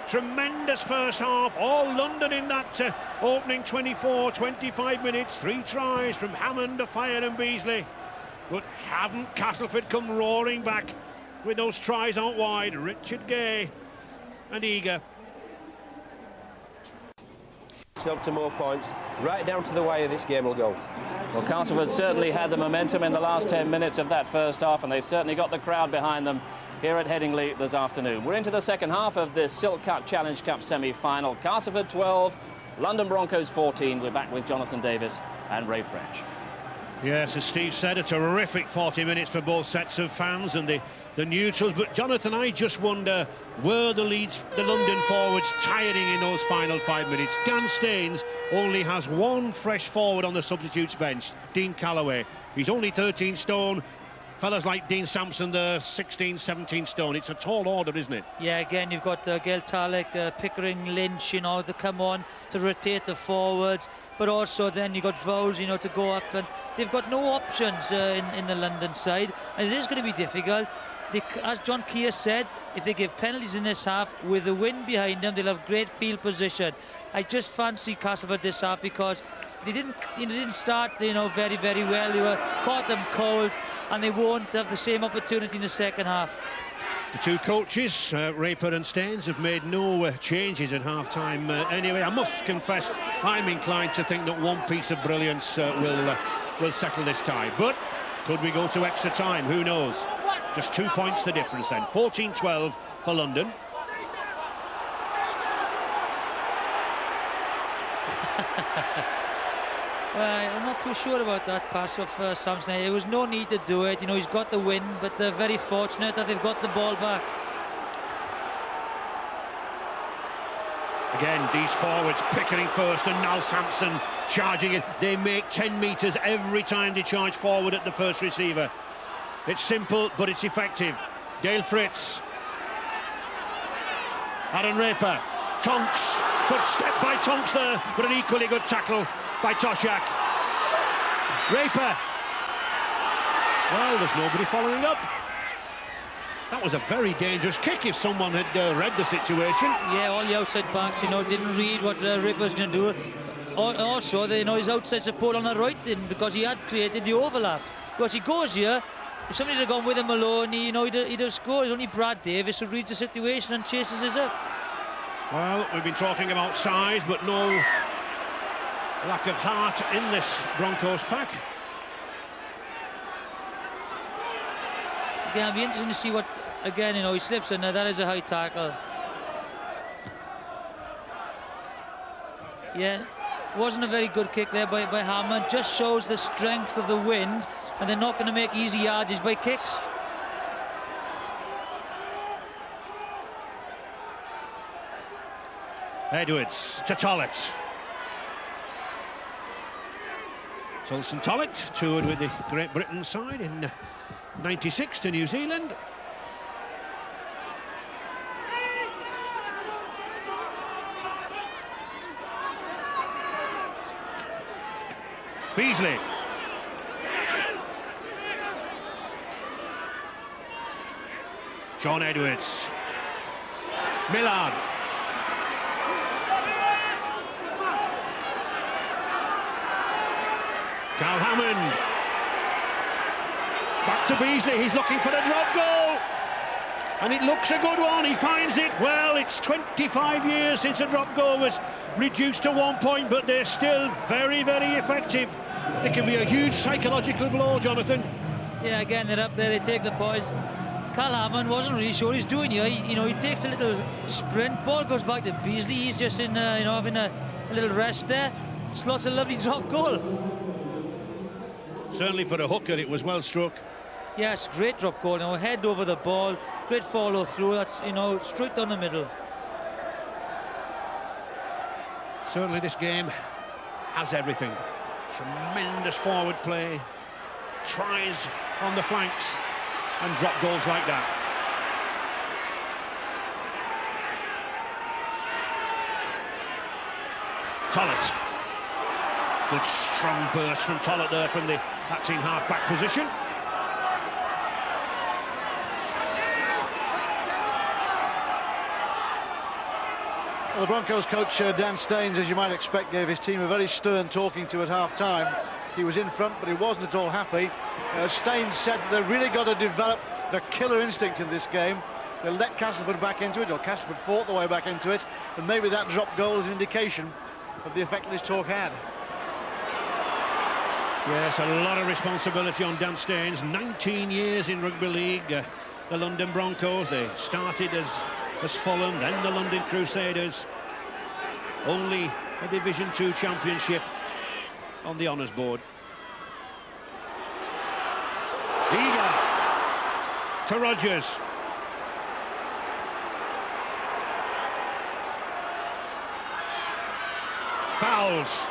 Tremendous first half. All London in that opening 24-25 minutes. 3 tries from Hammond, Fire and Beasley. But haven't Castleford come roaring back with those tries out wide? Richard Gay and Eager. Up to more points, right down to the wire this game will go. Well, Castleford certainly had the momentum in the last 10 minutes of that first half, and they've certainly got the crowd behind them here at Headingley this afternoon. We're into the second half of this Silk Cut Challenge Cup semi-final. Castleford 12, London Broncos 14. We're back with Jonathan Davis and Ray French. Yes, as Steve said, a terrific 40 minutes for both sets of fans and the neutrals. But Jonathan, I just wonder, were the London forwards tiring in those final 5 minutes? Dan Staines only has 1 fresh forward on the substitutes bench, Dean Calloway. He's only 13 stone. Fellas like Dean Sampson, they're 16, 17 stone. It's a tall order, isn't it? Yeah, again, you've got Gail Talek, Pickering, Lynch, to come on to rotate the forwards. But also then you've got Vowles, to go up. And they've got no options in the London side. And it is going to be difficult. As John Keir said, if they give penalties in this half, with the wind behind them, they'll have great field position. I just fancy Castleford this half because they didn't start, you know, very, very well. They were caught them cold, and they won't have the same opportunity in the second half. The two coaches, Raper and Staines, have made no changes at half-time. Anyway, I must confess, I'm inclined to think that one piece of brilliance will settle this tie. But could we go to extra time? Who knows? Just 2 points the difference then. 14-12 for London. I'm not too sure about that pass of Samson. There was no need to do it. You know, he's got the win, but they're very fortunate that they've got the ball back. Again, these forwards, Pickering first and now Sampson charging it. They make 10 metres every time they charge forward at the first receiver. It's simple, but it's effective. Dale Fritz. Aaron Raper. Tonks. Good step by Tonks there, but an equally good tackle by Toshak. Raper. Well, there's nobody following up. That was a very dangerous kick if someone had read the situation. Yeah, all the outside backs, you know, didn't read what Raper was going to do. Also, you know, his outside support on the right didn't, because he had created the overlap. Because he goes here, if somebody had gone with him alone, you know, he'd have scored. It's only Brad Davis who reads the situation and chases us up. Well, we've been talking about size, but no lack of heart in this Broncos pack. Again, it'll be interesting to see what, again, you know, he slips in there. That is a high tackle. Yeah, wasn't a very good kick there by Hammond. Just shows the strength of the wind, and they're not going to make easy yardage by kicks. Edwards to Tollett. Tulson Tollett toured with the Great Britain side in '96 to New Zealand. Beasley. John Edwards. Millard. Carl Hammond. Back to Beasley, he's looking for the drop goal. And it looks a good one, he finds it. Well, it's 25 years since a drop goal was reduced to 1 point, but they're still very, very effective. They can be a huge psychological blow, Jonathan. Yeah, again, they're up there, they take the points. Carl Hammond wasn't really sure what he's doing here. He takes a little sprint, ball goes back to Beasley. He's just in, having a little rest there. Slots a lovely drop goal. Certainly for a hooker, it was well struck. Yes, great drop goal. Now head over the ball, great follow through. That's, straight down the middle. Certainly this game has everything. Tremendous forward play, tries on the flanks, and drop goals like that. Tollett. Good strong burst from Tollett there from the acting half-back position. Well, the Broncos coach Dan Staines, as you might expect, gave his team a very stern talking to at half-time. He was in front, but he wasn't at all happy. Staines said that they've really got to develop the killer instinct in this game. They'll let Castleford back into it, or Castleford fought the way back into it, and maybe that drop goal is an indication of the effect that his talk had. Yes, a lot of responsibility on Dan Staines. 19 years in rugby league. The London Broncos, they started as Fulham, then the London Crusaders. Only a Division 2 championship on the honours board. Eager to Rogers. Fouls.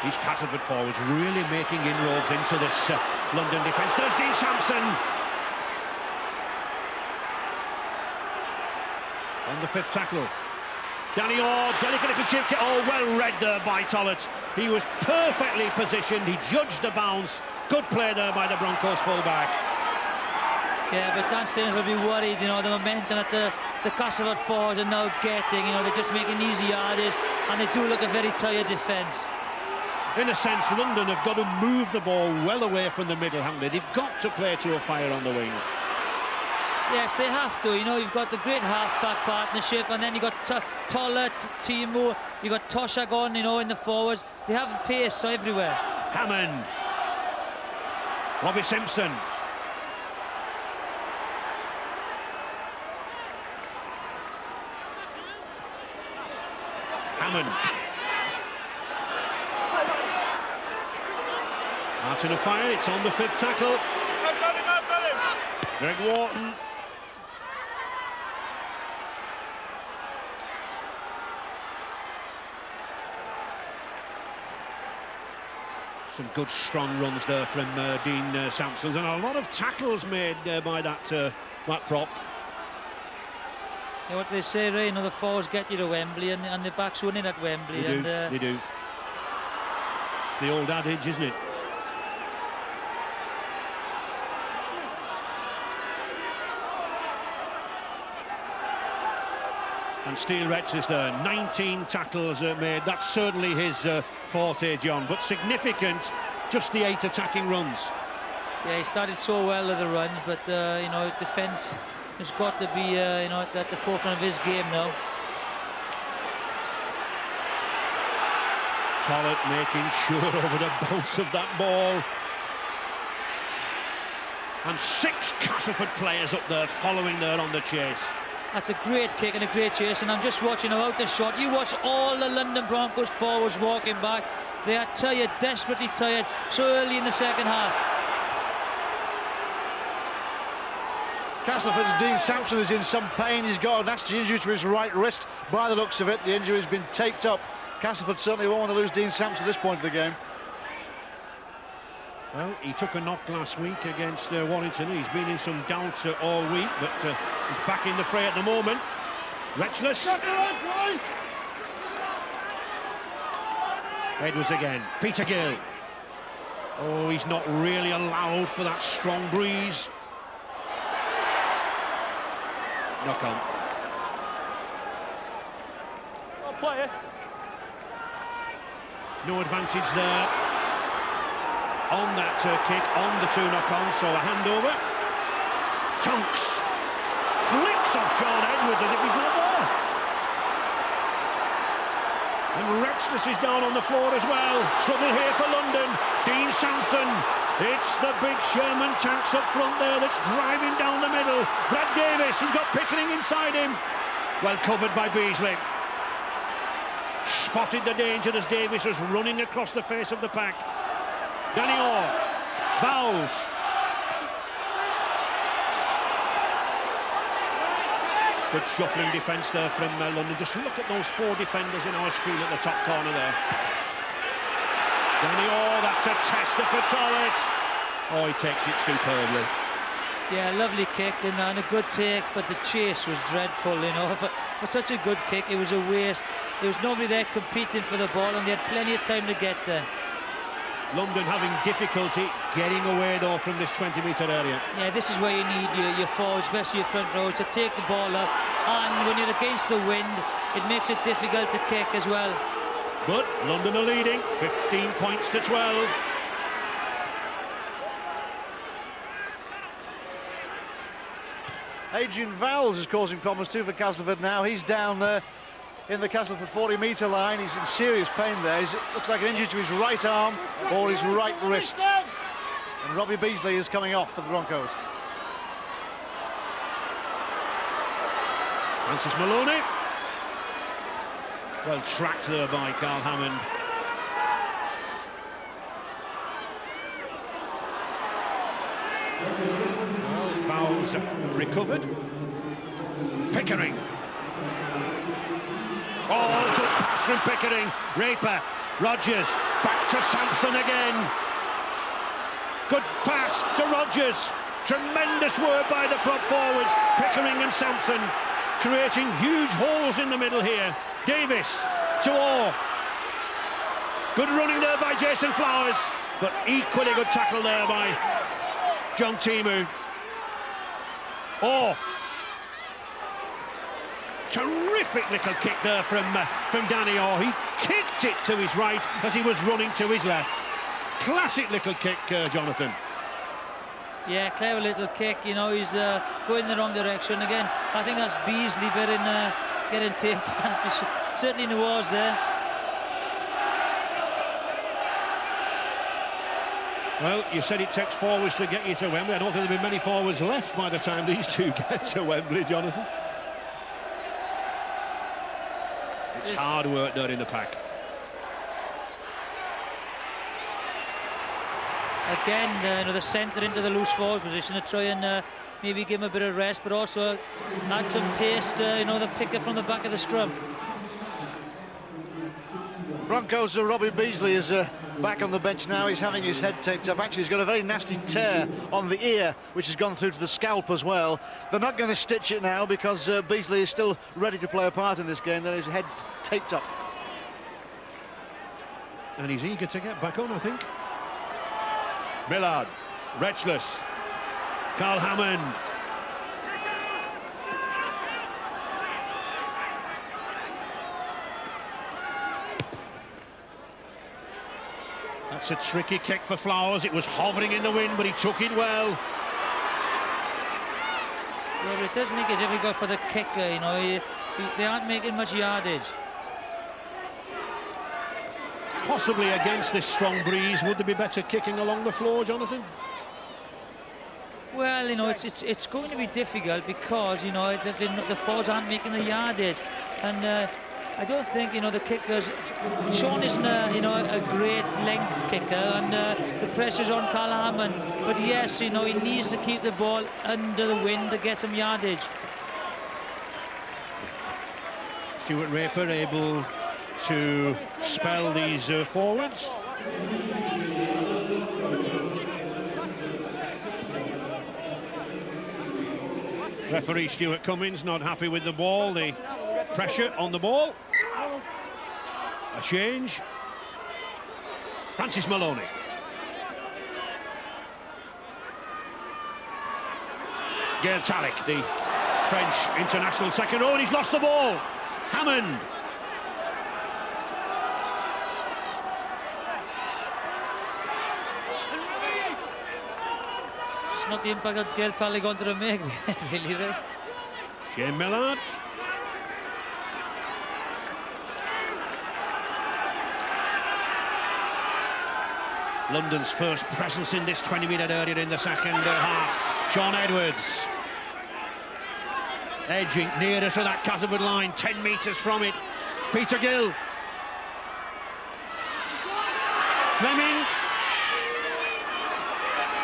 These Castleford forwards really making inroads into this London defence. There's Dean Sampson. On the fifth tackle. Danny Orr, delicate little chip kick. Oh, well read there by Tollett. He was perfectly positioned. He judged the bounce. Good play there by the Broncos fullback. Yeah, but Dan Staines will be worried, the momentum that the Castleford forwards are now getting. They're just making easy yardage. and they do look a very tired defence. In a sense, London have got to move the ball well away from the middle, haven't they? They've got to play to a fire on the wing. Yes, they have to. You know, you've got the great half-back partnership, and then you've got Toller, Timo, you've got Toshak on, you know, in the forwards. They have pace everywhere. Hammond. Robbie Simpson. Hammond. Martin of fire, it's on the 5th tackle. Greg Wharton. Some good strong runs there from Dean Sampson, and a lot of tackles made by that prop. You know what they say, Ray, you know, the forwards get you to Wembley and the backs winning at Wembley. They do. It's the old adage, isn't it? And Steele Retz is there, 19 tackles made. That's certainly his forte, John, but significant, just the 8 attacking runs. Yeah, he started so well with the runs, but, you know, defence has got to be, you know, at the forefront of his game now. Tollett making sure over the bounce of that ball. And 6 Castleford players up there following there on the chase. That's a great kick and a great chase, and I'm just watching him out the shot. You watch all the London Broncos forwards walking back. They are tired, desperately tired, so early in the second half. Castleford's Dean Sampson is in some pain. He's got a nasty injury to his right wrist. By the looks of it, the injury has been taped up. Castleford certainly won't want to lose Dean Sampson at this point of the game. Well, he took a knock last week against Warrington. He's been in some doubts all week, but he's back in the fray at the moment. Retchless. Edwards again. Peter Gill. Oh, he's not really allowed for that strong breeze. Knock on. Well, player. No advantage there on that kick, on the 2 knock-ons, so a handover. Tonks flicks off Sean Edwards as if he's not there. And Retchless is down on the floor as well. Trouble here for London. Dean Sampson. It's the big Sherman tanks up front there that's driving down the middle. Brad Davis, he's got Pickering inside him. Well covered by Beasley. Spotted the danger as Davis was running across the face of the pack. Danny Orr, Vowles. Good shuffling defence there from London. Just look at those 4 defenders in our screen at the top corner there. Danny Orr, that's a tester for Tollett. Oh, he takes it superbly. Yeah, lovely kick and a good take, but the chase was dreadful, you know. For such a good kick, it was a waste. There was nobody there competing for the ball, and they had plenty of time to get there. London having difficulty getting away though from this 20-metre area. Yeah, this is where you need your forwards, especially your front rows, to take the ball up, and when you're against the wind, it makes it difficult to kick as well. But London are leading, 15 points to 12. Adrian Vowles is causing problems too for Castleford now. He's down there in the Castleford 40-metre line. He's in serious pain there. It looks like an injury to his right arm or his right wrist. And Robbie Beasley is coming off for the Broncos. Francis Maloney. Well tracked there by Carl Hammond. Well, Vowles recovered. Pickering. Oh, good pass from Pickering. Raper, Rogers, back to Sampson again. Good pass to Rogers. Tremendous work by the prop forwards, Pickering and Sampson, creating huge holes in the middle here. Davis to Orr. Good running there by Jason Flowers, but equally good tackle there by John Timu. Orr. Terrific little kick there from Danny Orr. He kicked it to his right as he was running to his left. Classic little kick, Jonathan. Yeah, clever little kick. You know, he's going in the wrong direction again. I think that's Beasley getting taped. Certainly in the wars there. Well, you said it takes forwards to get you to Wembley. I don't think there'll be many forwards left by the time these two get to Wembley, Jonathan. It's hard work there in the pack. Again, the centre into the loose forward position to try and maybe give him a bit of rest, but also add some pace to, the picker from the back of the scrum. Broncos' Robbie Beasley is back on the bench now. He's having his head taped up. Actually, he's got a very nasty tear on the ear, which has gone through to the scalp as well. They're not going to stitch it now because Beasley is still ready to play a part in this game. Then his head's taped up. And he's eager to get back on, I think. Millard, Retchless, Carl Hammond. That's a tricky kick for Flowers. It was hovering in the wind, but he took it well. Yeah, but it does make it difficult for the kicker, they aren't making much yardage. Possibly against this strong breeze, would there be better kicking along the floor, Jonathan? Well, it's going to be difficult because, the forwards aren't making the yardage. And I don't think, the kickers... Sean isn't a great length kicker, and the pressure's on Carl Hammond. But yes, he needs to keep the ball under the wind to get some yardage. Stuart Raper able to spell these forwards. Referee Stuart Cummins not happy with the ball, the pressure on the ball. A change. Francis Maloney. Gail Tallick, the French international second row, and he's lost the ball. Hammond. It's not the impact that Gail Tallick wanted to make, really, right? Shane Millard. London's first presence in this 20-metre area in the second half. Sean Edwards. Edging nearer to that Castleford line, 10 metres from it. Peter Gill. Fleming.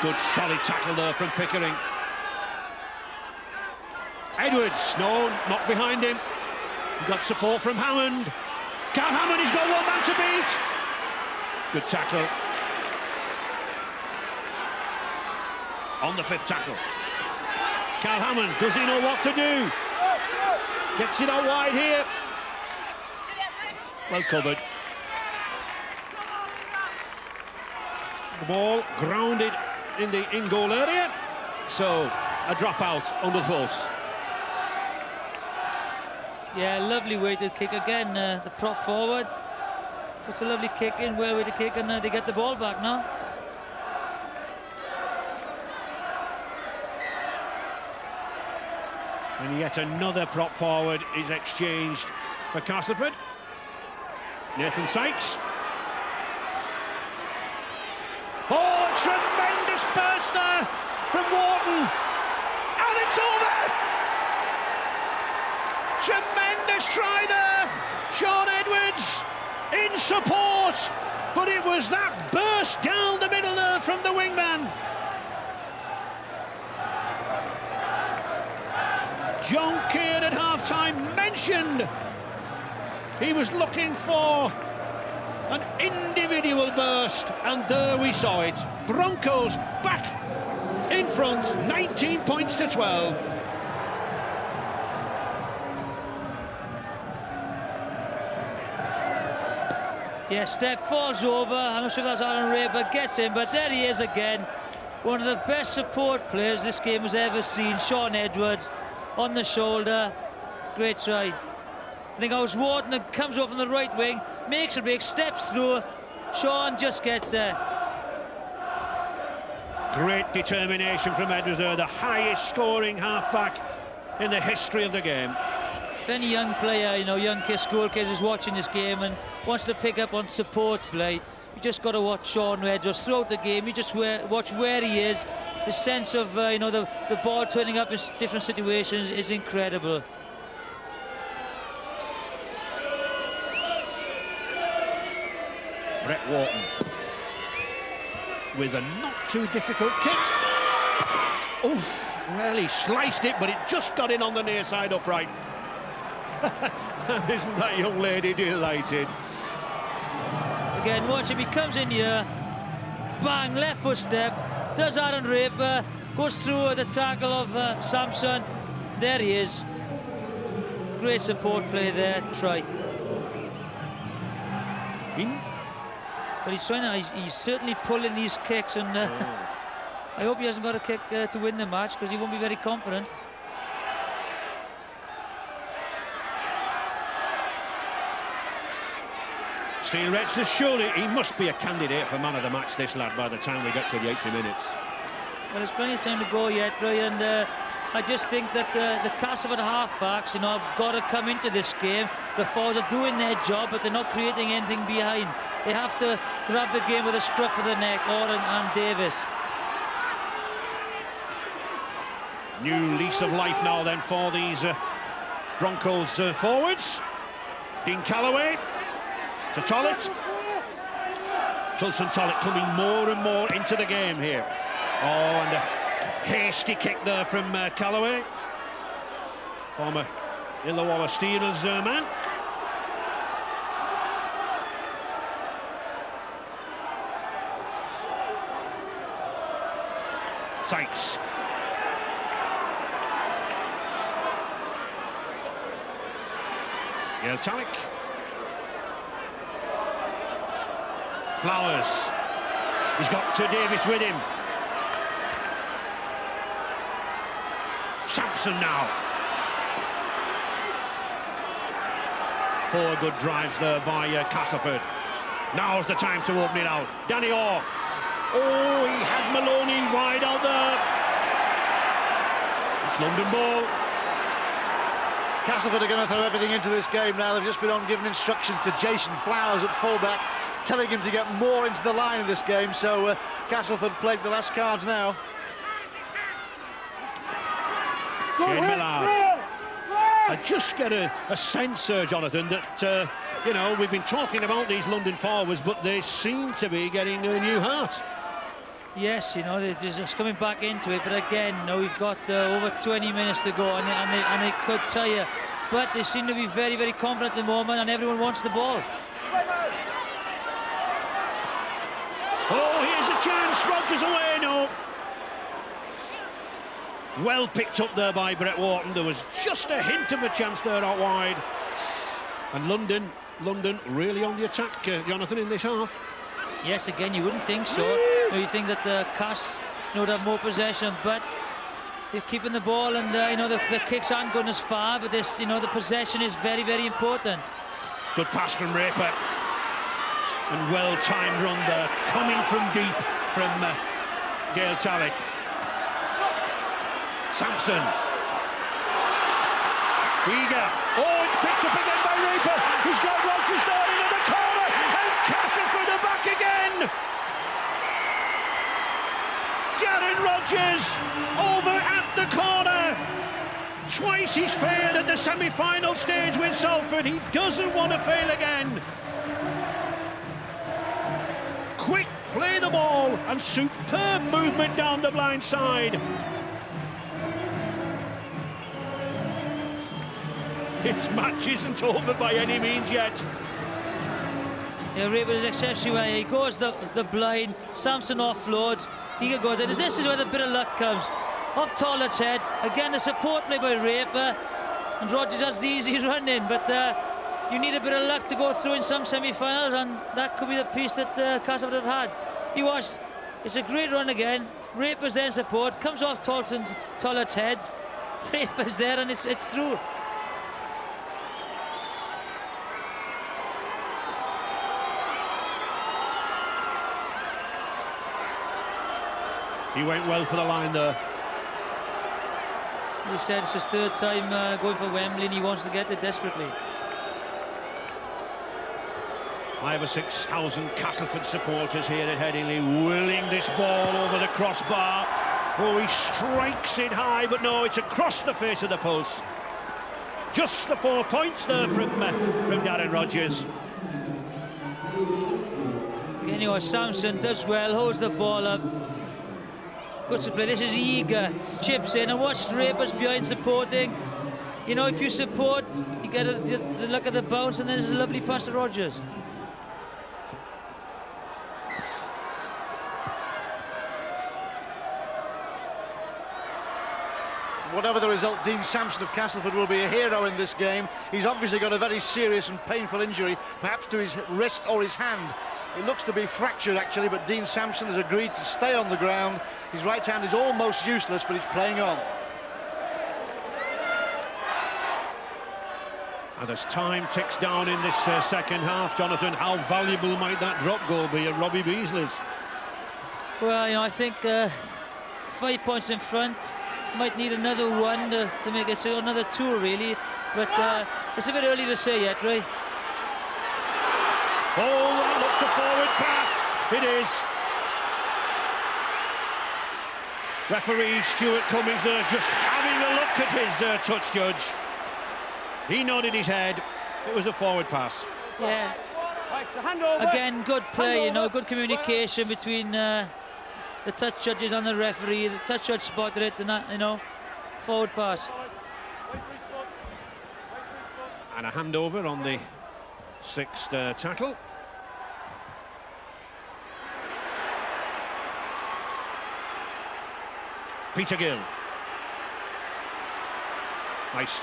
Good solid tackle there from Pickering. Edwards, no, not behind him. He got support from Hammond. Carl Hammond, he's got one man to beat. Good tackle. On the fifth tackle. Carl Hammond, does he know what to do? Gets it out wide here. Well covered. The ball grounded in the in-goal area. So, a drop out under the post. Yeah, lovely weighted kick again. The prop forward. Just a lovely kick in, well-weighted kick, and they get the ball back now. And yet another prop forward is exchanged for Castleford. Nathan Sykes. Oh, tremendous burst there from Wharton. And it's over! Tremendous try there. Sean Edwards in support. But it was that burst down the middle there from the wingman. John Keane at half-time mentioned he was looking for an individual burst, and there we saw it. Broncos back in front, 19 points to 12. Yeah, Steph falls over. I'm not sure if that's Aaron Raper, gets him, but there he is again. One of the best support players this game has ever seen, Sean Edwards, on the shoulder. Great try. I think I was Warden that comes off on the right wing, makes a break, steps through. Sean just gets there. Great determination from Edwards there, the highest scoring half-back in the history of the game. If any young player, you know, young school kids is watching this game and wants to pick up on support play, you just got to watch Sean Edwards throughout the game. You just watch where he is. The sense of, you know, the ball turning up in different situations is incredible. Brett Wharton with a not too difficult kick. Oof, well, he sliced it, but it just got in on the near side upright. Isn't that young lady delighted? Again, watch him, he comes in here, bang, left foot step, does Aaron Raper, goes through the tackle of Sampson. There he is. Great support play there, try. But he's trying to, he's certainly pulling these kicks, and I hope he hasn't got a kick to win the match, because he won't be very confident. Steel Red says surely he must be a candidate for man of the match, this lad, by the time we get to the 80 minutes. Well, there's plenty of time to go yet, Brian. I just think that the Castleford half-backs, you know, have got to come into this game. The forwards are doing their job, but they're not creating anything behind. They have to grab the game with a scruff of the neck, Oren and Davis. New lease of life now then for these Broncos forwards. Dean Calloway to Tollett. Tulson Tollett coming more and more into the game here. Oh, and a hasty kick there from Calloway, former Illawarra Steelers man. Sykes. Talik. Flowers. He's got to Davis with him. Sampson now. 4 good drives there by Castleford. Now's the time to open it out. Danny Orr. Oh, he had Maloney wide out there. It's London ball. Castleford are going to throw everything into this game now. They've just been on giving instructions to Jason Flowers at fullback, telling him to get more into the line of this game. So Castleford played the last cards now. Shane Millard. I just get a sense, Jonathan, that, you know, we've been talking about these London forwards, but they seem to be getting a new heart. Yes, you know, they're just coming back into it, but again, you know, we've got over 20 minutes to go, and they could tell you. But they seem to be very, very confident at the moment, and everyone wants the ball. Oh, here's a chance. Rogers away, no. Well picked up there by Brett Wharton. There was just a hint of a chance there out wide. And London really on the attack, Jonathan, in this half. Yes, again, you wouldn't think so. You think that the Cass, you know, would have more possession, but they're keeping the ball, and you know, the kicks aren't going as far, but this, you know, the possession is very, very important. Good pass from Raper, and well-timed run there, coming from deep from Gail Talik. Sampson. Eager. Oh, it's picked up again by Raper. He's got Rogers there into the corner, and Castleford are back again. Darren Rogers over at the corner. Twice he's failed at the semi-final stage with Salford. He doesn't want to fail again. Quick play the ball and superb movement down the blind side. His match isn't over by any means yet. Yeah, Raper is exceptionally well. He goes the blind. Sampson offloads. He goes in. This is where the bit of luck comes. Off Tollett's head. Again, the support play by Raper. And Rogers has the easy run in. But you need a bit of luck to go through in some semi-finals. And that could be the piece that Castleford have had. It's a great run again. Raper's there in support. Comes off Tollett's head. Raper's there, and it's through. He went well for the line there. He said it's his third time going for Wembley and he wants to get there desperately. 5,000 or 6,000 Castleford supporters here at Headingley, willing this ball over the crossbar. Oh, he strikes it high, but no, it's across the face of the post. Just the 4 points there from Darren Rodgers. You know, Samson does well, holds the ball up. Good to play. This is eager, chips in, and watch Rapers behind supporting. You know, if you support, you get the look at the bounce, and then there's a lovely pass to Rodgers. Whatever the result, Dean Sampson of Castleford will be a hero in this game. He's obviously got a very serious and painful injury, perhaps to his wrist or his hand. It looks to be fractured actually, but Dean Sampson has agreed to stay on the ground. His right hand is almost useless, but he's playing on. And as time ticks down in this second half, Jonathan, how valuable might that drop goal be at Robbie Beasley's? Well, you know, I think 5 points in front. Might need another one to make it so another 2 really, but it's a bit early to say yet, right? Oh, that looked a forward pass. It is. Referee Stuart Cummings there just having a look at his touch judge. He nodded his head. It was a forward pass. Yeah. Again, good play, you know, good communication between the touch judges and the referee. The touch judge spotted it, and that, you know, forward pass. And a handover on the 6th tackle. Peter Gill. Nice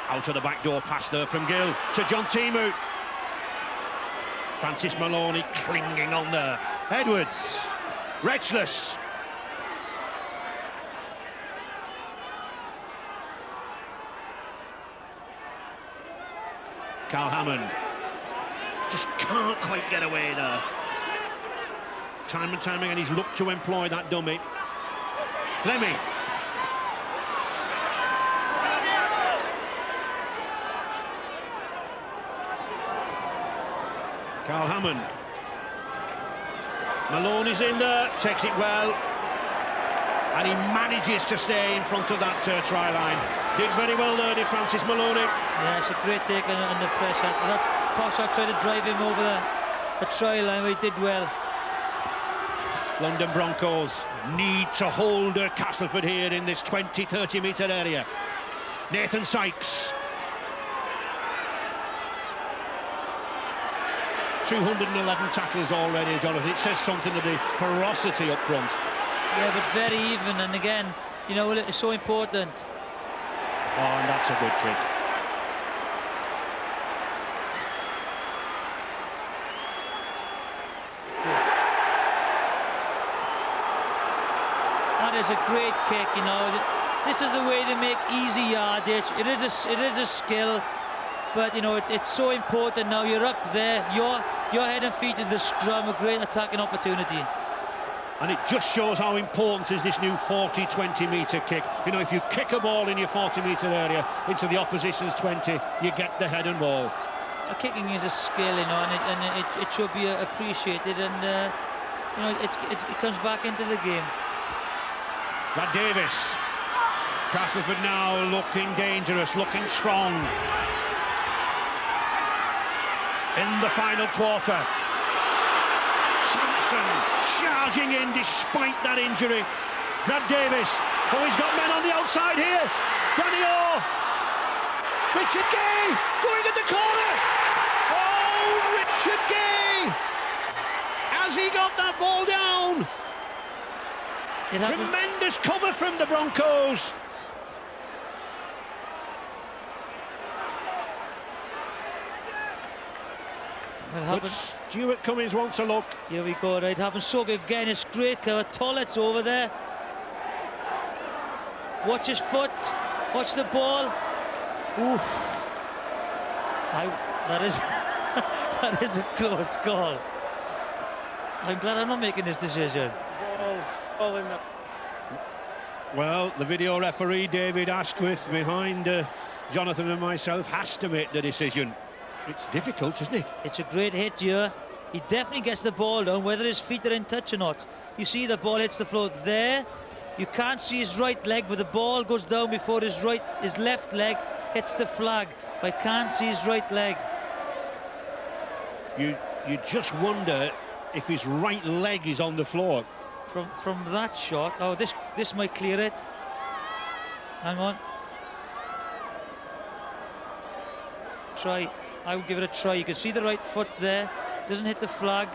out of the back door pass there from Gill to John Timu. Francis Maloney clinging on there. Edwards. Retchless. Carl Hammond just can't quite get away there. Time and time again he's looked to employ that dummy. Fleming. Carl Hammond. Maloney's in there, takes it well, and he manages to stay in front of that try line. Did very well there, did Francis Maloney. Yeah, it's a great take under pressure. That Toshak tried to drive him over the try line, but he did well. London Broncos need to hold Castleford here in this 20-30 metre area. Nathan Sykes. 211 tackles already, Jonathan. It says something to the ferocity up front. Yeah, but very even, and again, you know, it's so important. Oh, and that's a good kick. That is a great kick, you know. This is a way to make easy yardage. It is a skill, but you know it's so important now. You're up there, your head and feet in the scrum, a great attacking opportunity. And it just shows how important is this new 40-20 metre kick. You know, if you kick a ball in your 40 metre area into the opposition's 20, you get the head and ball. Kicking is a skill, you know, and it should be appreciated, and you know, it comes back into the game. Brad Davis. Castleford now looking dangerous, looking strong. In the final quarter. Sampson charging in despite that injury. Brad Davis. Oh, he's got men on the outside here. Danny Orr. Richard Gay going at the corner. Oh, Richard Gay. Has he got that ball down? Tremendous cover from the Broncos. But Stuart Cummings wants a look. Here we go, right, having so good again, it's great cover. Tollett's over there. Watch his foot, watch the ball. Oof. That is that is a close call. I'm glad I'm not making this decision. Ball in there. Well, the video referee, David Asquith, behind Jonathan and myself, has to make the decision. It's difficult, isn't it? It's a great hit here. He definitely gets the ball down, whether his feet are in touch or not. You see the ball hits the floor there. You can't see his right leg, but the ball goes down before his left leg hits the flag. But I can't see his right leg. You just wonder if his right leg is on the floor. From that shot, oh, this might clear it. Hang on. Try. I would give it a try. You can see the right foot there. Doesn't hit the flag.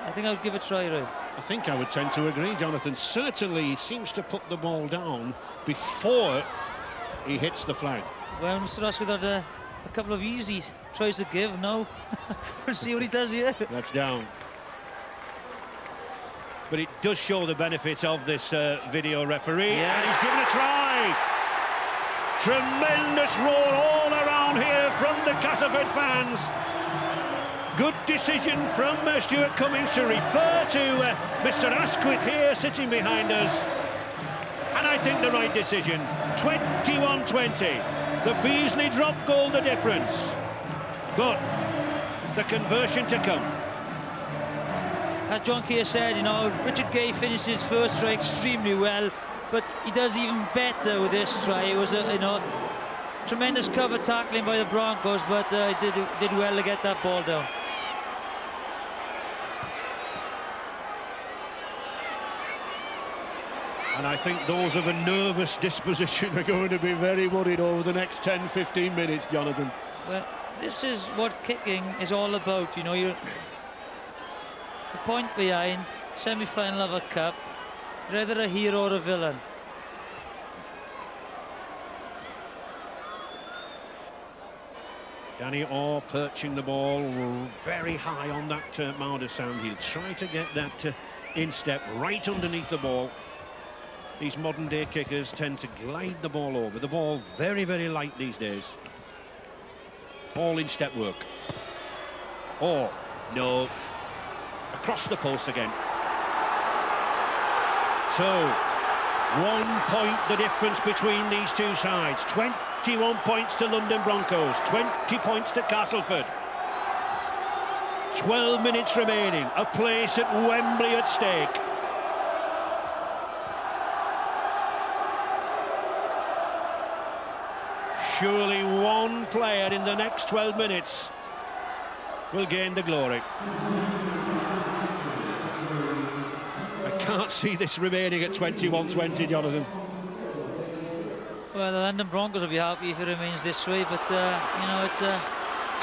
I think I would give it a try, Ray. I think I would tend to agree, Jonathan. Certainly he seems to put the ball down before he hits the flag. Well, Mr. Asquith had a couple of easy tries to give. No. We'll see what he does here. That's down. But it does show the benefits of this video referee. Yes. And he's given a try. Tremendous roar all around here from the Castleford fans. Good decision from Stuart Cummings to refer to Mr. Asquith here sitting behind us. And I think the right decision. 21-20. The Beasley drop goal the difference. But the conversion to come. As John Keir said, you know, Richard Gay finished his first try extremely well, but he does even better with this try. It was a, you know, tremendous cover tackling by the Broncos, but he did well to get that ball down. And I think those of a nervous disposition are going to be very worried over the next 10-15 minutes, Jonathan. Well, this is what kicking is all about, you know. You're the point behind, semi-final of a cup, rather a hero or a villain. Danny Orr perching the ball very high on that mound of sand. He'll try to get that instep right underneath the ball. These modern day kickers tend to glide the ball over. The ball very, very light these days. All in step work. Oh, no. Across the post again. So, 1 point the difference between these two sides. 21 points to London Broncos, 20 points to Castleford. 12 minutes remaining, a place at Wembley at stake. Surely one player in the next 12 minutes will gain the glory. I can't see this remaining at 21-20, Jonathan. Well, the London Broncos will be happy if it remains this way, but you know, it's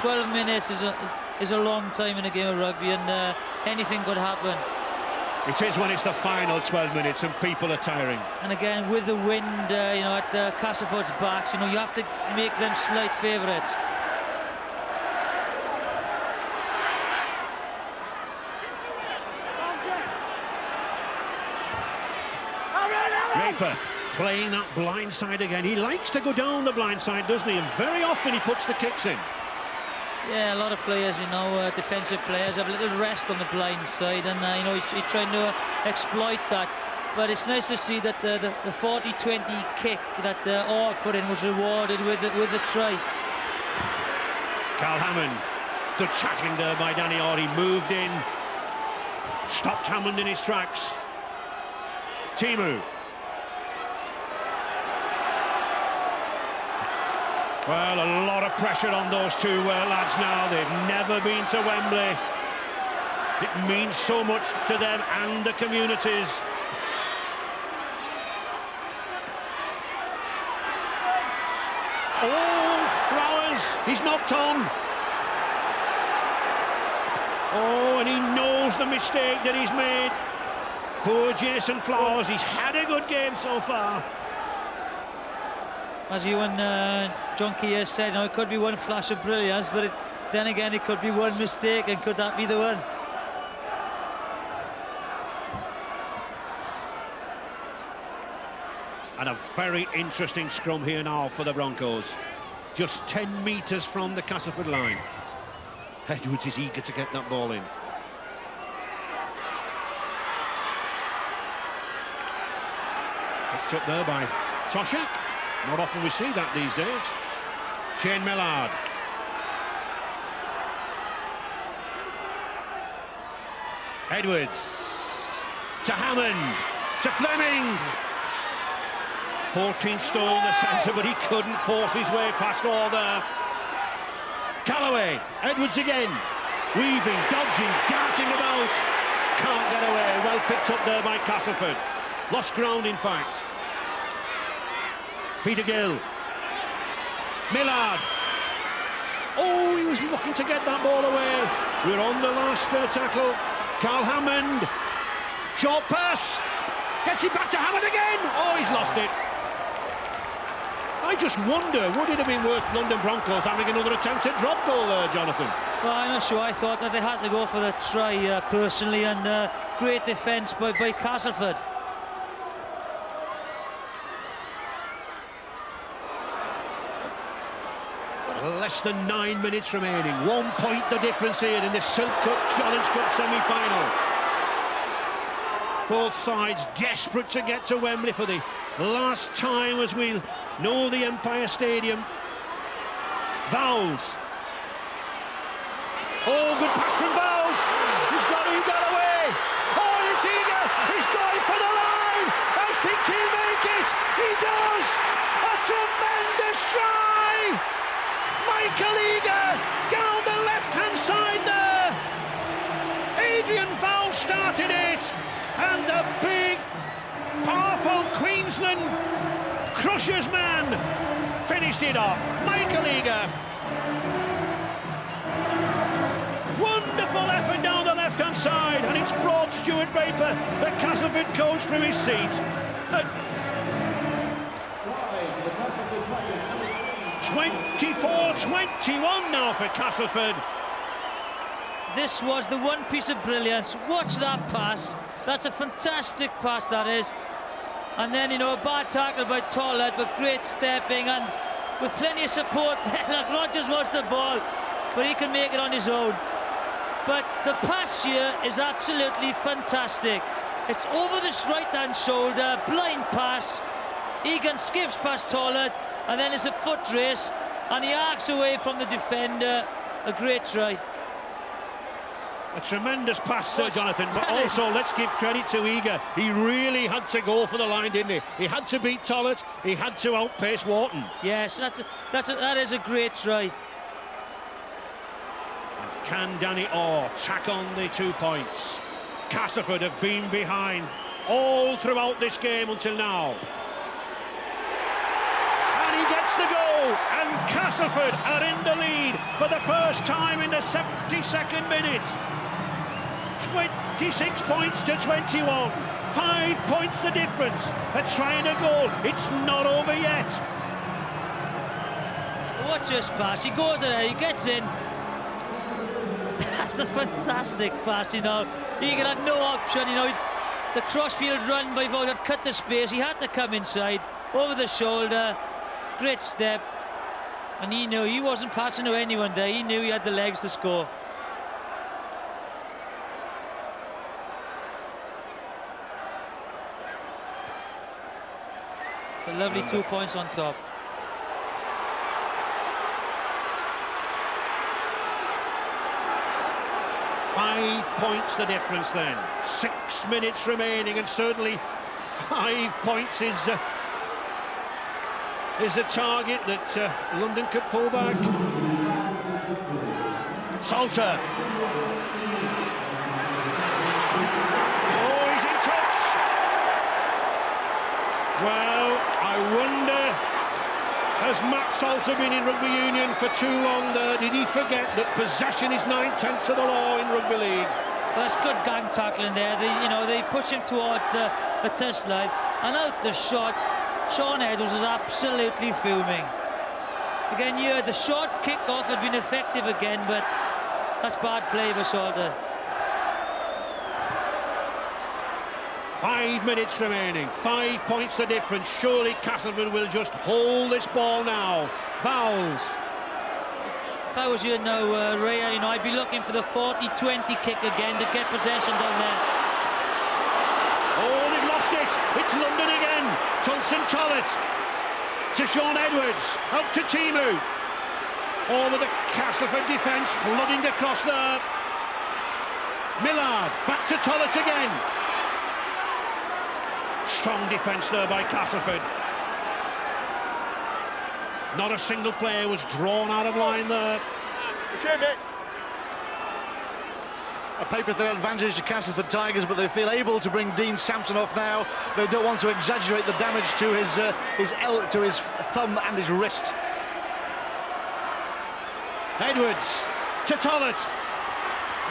12 minutes is a long time in a game of rugby, and anything could happen. It is when it's the final 12 minutes and people are tiring. And again, with the wind, you know, at Castleford's backs, you know, you have to make them slight favourites. Raper playing that blind side again. He likes to go down the blind side, doesn't he? And very often he puts the kicks in. Yeah, a lot of players, you know, defensive players have a little rest on the blind side, and you know, he's trying to exploit that. But it's nice to see that the 40-20 kick that Orr put in was rewarded with the try. Carl Hammond, good tackling there by Danny Orr. He moved in, stopped Hammond in his tracks. Timu. Well, a lot of pressure on those two lads now. They've never been to Wembley. It means so much to them and the communities. Oh, Flowers, he's knocked on. Oh, and he knows the mistake that he's made. Poor Jason Flowers, he's had a good game so far. As you and John Keir said, you know, it could be one flash of brilliance, but then again, it could be one mistake, and could that be the one? And a very interesting scrum here now for the Broncos. Just 10 metres from the Castleford line. Edwards is eager to get that ball in. Picked up there by Toshak. Not often we see that these days. Shane Millard. Edwards. To Hammond. To Fleming. 14 stone the centre, but he couldn't force his way past all there. Callaway. Edwards again. Weaving, dodging, darting about. Can't get away. Well picked up there by Castleford. Lost ground, in fact. Peter Gill. Millard. Oh, he was looking to get that ball away. We're on the last tackle. Carl Hammond. Short pass. Gets it back to Hammond again. Oh, he's lost it. I just wonder, would it have been worth London Broncos having another attempted drop goal there, Jonathan? Well, I'm not sure. I thought that they had to go for the try personally, and great defence by Castleford. Less than 9 minutes remaining. 1 point the difference here in this Silk Cup Challenge Cup semi-final. Both sides desperate to get to Wembley for the last time as we know the Empire Stadium. Vowles. Oh, good pass from Vowles. He got away. Oh, it's Eager. He's going for the line. I think he'll make it. He does. A tremendous try. Michael Eager down the left-hand side there. Adrian Vowles started it, and the big, powerful Queensland Crushers man finished it off. Michael Eager. Wonderful effort down the left-hand side, and it's brought Stuart Draper, the Castleford coach, from his seat. 24-21 now for Castleford. This was the one piece of brilliance. Watch that pass. That's a fantastic pass, that is. And then, you know, a bad tackle by Tollett, but great stepping, and with plenty of support there. Like, Rogers wants the ball, but he can make it on his own. But the pass here is absolutely fantastic. It's over this right-hand shoulder, blind pass. Egan skips past Tollett, and then it's a foot race, and he arcs away from the defender. A great try. A tremendous pass, Sir Jonathan, but also let's give credit to Eager. He really had to go for the line, didn't he? He had to beat Tollett, he had to outpace Wharton. Yes, that is a great try. Can Danny Orr tack on the 2 points? Castleford have been behind all throughout this game until now. And he gets the goal, and Castleford are in the lead for the first time in the 72nd minute. 26 points to 21. 5 points the difference. A try and a goal. It's not over yet. Watch this pass. He goes there, he gets in. That's a fantastic pass, you know. Egan had no option, you know. The crossfield run by Vowles had cut the space. He had to come inside, over the shoulder. Great step. And he knew he wasn't passing to anyone there. He knew he had the legs to score. It's a lovely 2 points on top. Five points the difference then. 6 minutes remaining, and certainly 5 points is a target that London could pull back. Salter. Oh, he's in touch. Well, I wonder, has Matt Salter been in rugby union for too long there? Did he forget that possession is 9/10 of the law in rugby league? Well, that's good gang tackling there. They push him towards the test line, and out the shot. Sean Edwards was absolutely fuming. Again, here, the short kick-off had been effective again, but that's bad play for Salter. 5 minutes remaining, 5 points the difference. Surely Castleford will just hold this ball now. Vowles. If I was you now, Ray, I'd be looking for the 40-20 kick again to get possession down there. Oh, they've lost it. It's London again. Tulson Tollett to Sean Edwards, out to Timu. Over the Castleford defence, flooding across there. Millard, back to Tollett again. Strong defence there by Castleford. Not a single player was drawn out of line there. A paper-thin advantage to Castleford Tigers, but they feel able to bring Dean Sampson off now. They don't want to exaggerate the damage to his thumb and his wrist. Edwards to Tollett.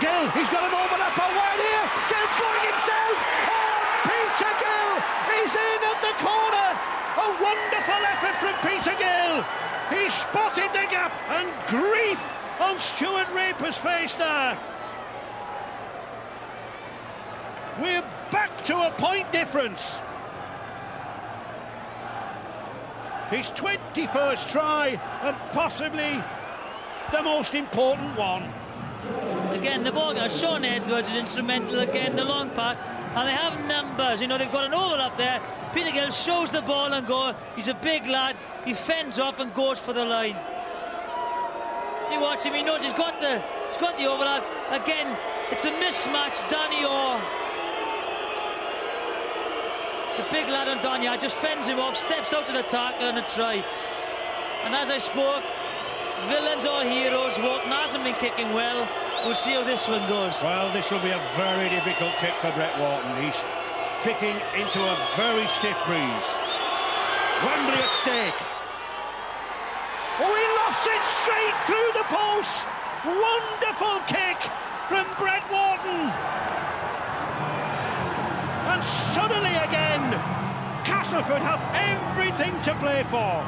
Gill, he's got an overlap out wide here. Gill scoring himself. Oh, Peter Gill is in at the corner. A wonderful effort from Peter Gill. He spotted the gap, and grief on Stuart Raper's face there. We're back to a point difference. His 21st try, and possibly the most important one. Again, the ball, Sean Edwards is instrumental again, the long pass, and they have numbers. You know, they've got an overlap there. Peter Gill shows the ball and goal. He's a big lad. He fends off and goes for the line. You watch him, he knows he's got the overlap. Again, it's a mismatch. Danny Orr, the big lad on Danya, just fends him off, steps out to the tackle and a try. And as I spoke, villains or heroes, Walton hasn't been kicking well. We'll see how this one goes. Well, this will be a very difficult kick for Brett Walton. He's kicking into a very stiff breeze. Wembley at stake. Oh, he lofts it straight through the post. Wonderful kick from Brett Walton. And suddenly again, Castleford have everything to play for.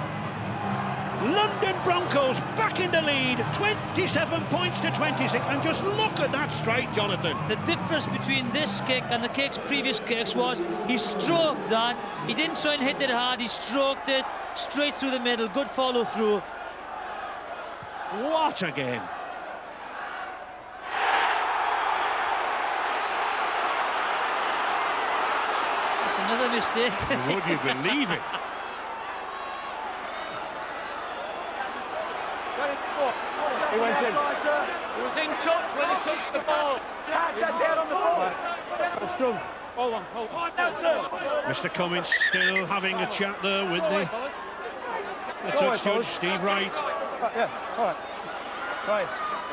London Broncos back in the lead, 27 points to 26, and just look at that strike, Jonathan. The difference between this kick and the previous kicks was he stroked that. He didn't try and hit it hard, he stroked it straight through the middle. Good follow through. What a game. That's another mistake. Would you believe it? He went in. He was in touch when he touched the ball. Down on the ball. Strong. Hold on. Mr. Cummins still having a chat there with the touch judge, Steve Wright. Yeah, all right. Right.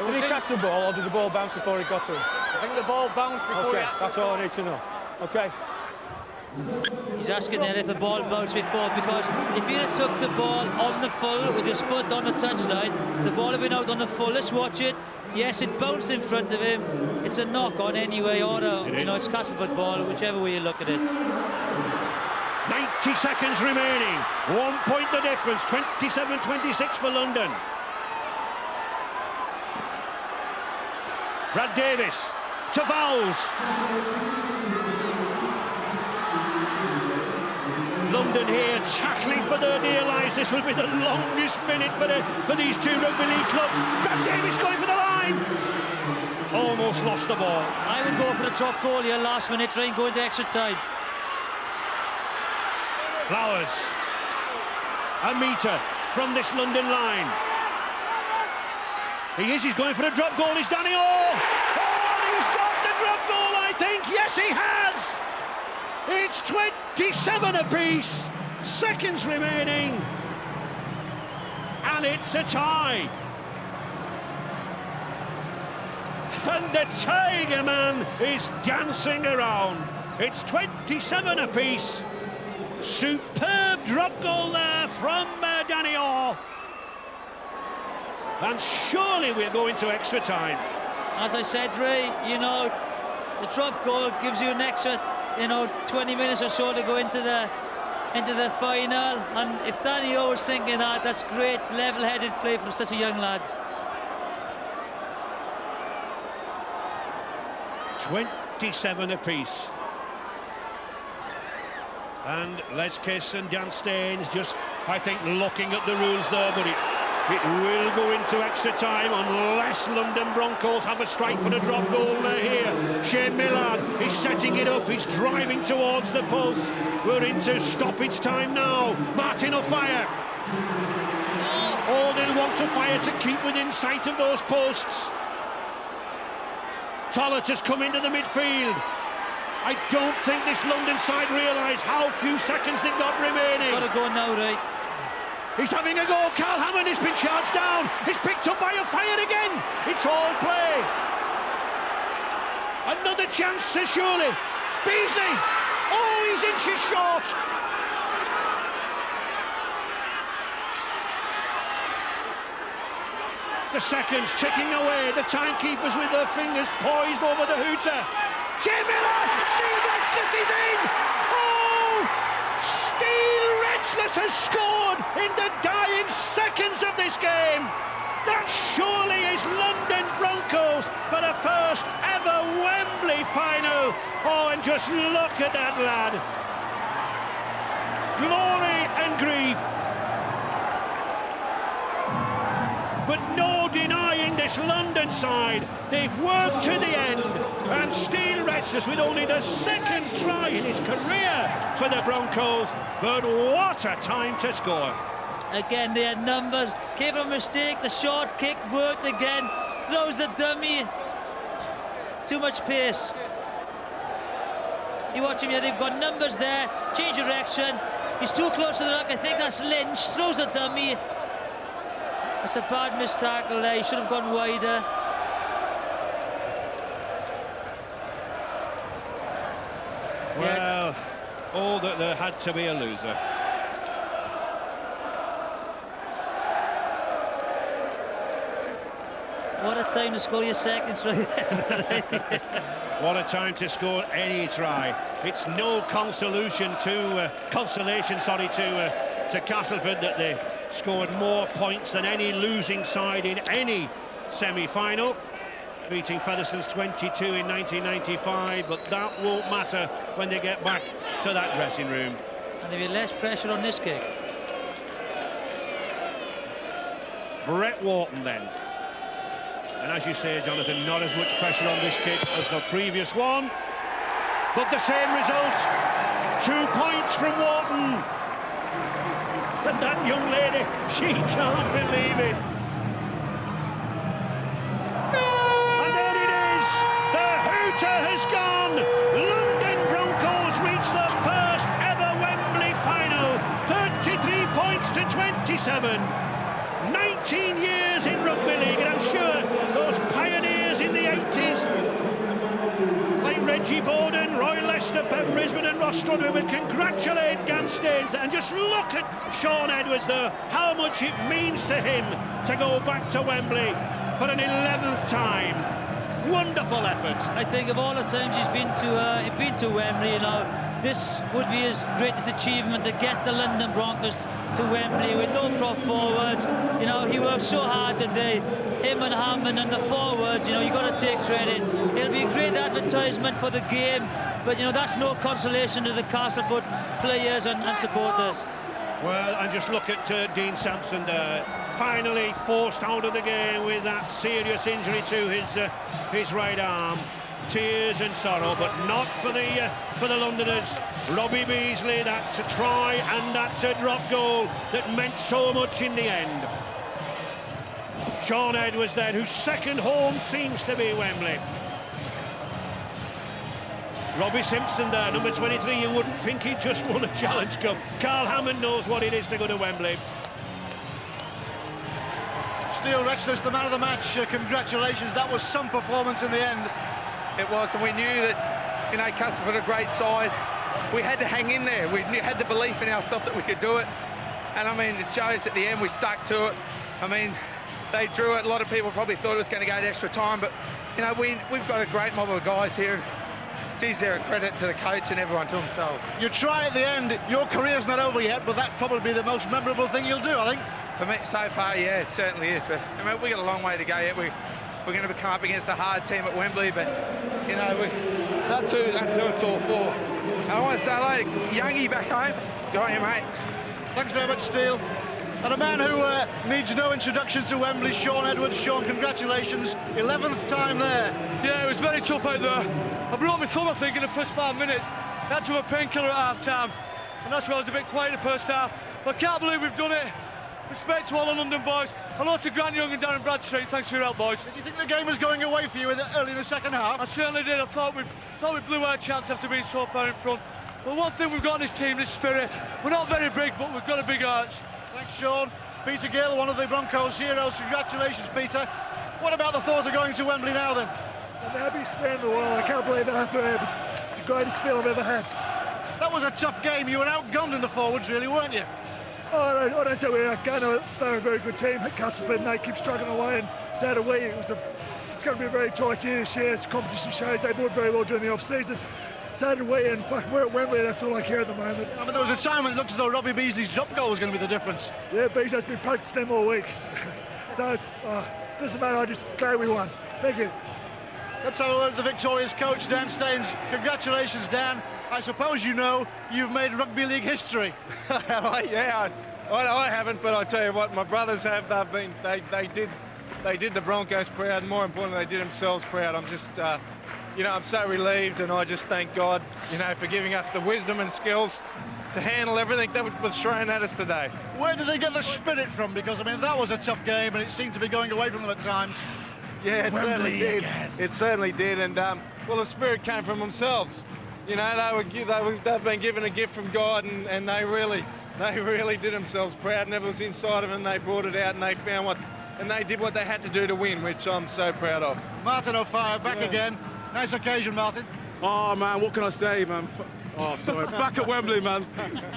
Did he catch the ball or did the ball bounce before he got to him? I think the ball bounced before he that's all I need to know. Okay. He's asking there if the ball bounced before, because if he had took the ball on the full with his foot on the touchline, the ball had been out on the full. Let's watch it. Yes, it bounced in front of him. It's a knock on anyway, or it's Castleford ball, whichever way you look at it. 90 seconds remaining. 1 point the difference. 27-26 for London. Brad Davis to Bowles. London here tackling for their dear lives. This will be the longest minute for these two rugby league clubs. Brad Davis going for the line. Almost lost the ball. I would go for a drop goal here last minute, try and go into extra time. Flowers. A metre from this London line. He's going for a drop goal. He's Danny Orr. Oh, he's got the drop goal, I think. Yes, he has. It's 27 apiece. Seconds remaining. And it's a tie. And the Tiger Man is dancing around. It's 27 apiece. Superb drop goal there from Danny Orr. And surely we'll go into extra time. As I said, Ray, the drop goal gives you an extra, 20 minutes or so to go into the final. And if Danny Orr was thinking that, that's great level-headed play for such a young lad. 27 apiece. And Les Kiss and Dan Staines just, I think, looking at the rules there, but It will go into extra time unless London Broncos have a strike for the drop goal here. Shane Millard is setting it up, he's driving towards the post. We're into stoppage time now. Martin will fire. Oh, they'll want to fire to keep within sight of those posts. Tollett has come into the midfield. I don't think this London side realise how few seconds they've got remaining. Got to go now, right? He's having a go. Carl Hammond has been charged down. He's picked up by a fire again. It's all play. Another chance to Shirley. Beasley. Oh, he's inches short. The seconds ticking away. The timekeepers with their fingers poised over the hooter. Jay Miller. Steve Retzless is in. Oh, Steve Retzless has scored in the dying seconds of this game. That surely is London Broncos for the first ever Wembley final. Oh, and just look at that lad. Glory and grief. But no denying this London side. They've worked to the end. And Steve Retzless with only the second try in his career for the Broncos. But what a time to score. Again, they had numbers. Gave a mistake. The short kick worked again. Throws the dummy. Too much pace. You watch him here. They've got numbers there. Change direction. He's too close to the ruck. I think that's Lynch. Throws a dummy. It's a bad missed tackle there. He should have gone wider. Well, all that there had to be a loser. What a time to score your second try. What a time to score any try. It's no consolation to Castleford that they scored more points than any losing side in any semi-final, beating Featherston's 22 in 1995, but that won't matter when they get back to that dressing room. And there'll be less pressure on this kick. Brett Wharton then. And as you say, Jonathan, not as much pressure on this kick as the previous one, but the same result. 2 points from Wharton. And that young lady, she can't believe it. And there it is. The hooter has gone. London Broncos reach the first ever Wembley final. 33 points to 27. 19 years in rugby league, and I'm sure those pioneers in the 80s, like Reggie Bowden, Roy Lester, Bev Brisbane and Ross Strudwick, would congratulate Gan Staines. And just look at Sean Edwards there, how much it means to him to go back to Wembley for an 11th time. Wonderful effort. I think of all the times he's been to Wembley, you know, this would be his greatest achievement, to get the London Broncos to Wembley with no prop forward. You know, he worked so hard today. Him and Hammond and the forwards, you know, you've got to take credit. It'll be a great advertisement for the game, but, you know, that's no consolation to the Castleford players and supporters. Well, and just look at Dean Sampson there, finally forced out of the game with that serious injury to his right arm. Tears and sorrow, but not for the Londoners. Robbie Beasley, that to try and that to drop goal that meant so much in the end. Sean Edwards then, whose second home seems to be Wembley. Robbie Simpson there, number 23, you wouldn't think he'd just won a Challenge Cup. Carl Hammond knows what it is to go to Wembley. Steve Retzless, the man of the match. Congratulations, that was some performance in the end. It was, and we knew that, you know, Castleford a great side. We had to hang in there. We had the belief in ourselves that we could do it. And I mean, it shows at the end we stuck to it. I mean, they drew it. A lot of people probably thought it was going to go to extra time, but, you know, we've got a great mob of guys here. Geez, they're a credit to the coach and everyone to themselves. You try at the end. Your career's not over yet, but that'll probably be the most memorable thing you'll do, I think. For me, so far, yeah, it certainly is. But I mean, we've got a long way to go yet. We're going to come up against a hard team at Wembley, but, you know, that's who it's all for. And I want to say hello to Youngie back home. Go on, you mate. Thanks very much, Steele. And a man who needs no introduction to Wembley, Sean Edwards. Sean, congratulations, 11th time there. Yeah, it was very tough out there. I brought my thumb, I think, in the first 5 minutes. I had to have a painkiller at half-time, and that's why I was a bit quiet in the first half. But I can't believe we've done it. Respect to all the London boys. Hello to Grant Young and Darren Bradstreet. Thanks for your help, boys. Did you think the game was going away for you early in the second half? I certainly did. I thought we blew our chance after being so far in front. But one thing we've got in this team, this spirit. We're not very big, but we've got a big heart. Thanks, Sean. Peter Gill, one of the Broncos heroes. Congratulations, Peter. What about the thought of going to Wembley now, then? I'm the happiest man in the world. I can't believe it happened. It's the greatest feel I've ever had. That was a tough game. You were outgunned in the forwards, really, weren't you? Oh, I don't tell you, they're a very good team at Castleford, and they keep struggling away, and so do we. It's going to be a very tight year this year. As the competition shows, they worked very well during the off-season. So did we, and we're at Wembley, that's all I care at the moment. I mean, there was a time when it looked as though Robbie Beasley's drop goal was going to be the difference. Yeah, Beasley's been practicing them all week. So, doesn't matter, I'm just glad we won. Thank you. Let's have a word with the victorious coach, Dan Staines. Congratulations, Dan. I suppose you know you've made rugby league history. Yeah, I haven't, but I tell you what, my brothers have. They did the Broncos proud, and more importantly, they did themselves proud. I'm just, I'm so relieved, and I just thank God, for giving us the wisdom and skills to handle everything that was thrown at us today. Where did they get the spirit from? Because, I mean, that was a tough game, and it seemed to be going away from them at times. Yeah, it certainly did. It certainly did, and well, the spirit came from themselves. They've been given a gift from God, and they really did themselves proud, and it was inside of them. They brought it out, and they found and they did what they had to do to win, which I'm so proud of. Martin O'Fire back again. Nice occasion, Martin. Oh man, what can I say, man? Oh, sorry. Back at Wembley, man.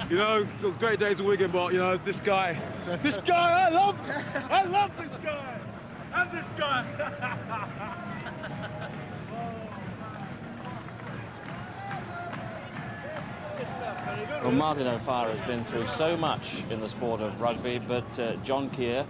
Those great days of Wigan, but this guy, I love this guy, and this guy. Well, Martin O'Fire has been through so much in the sport of rugby, but John Keir,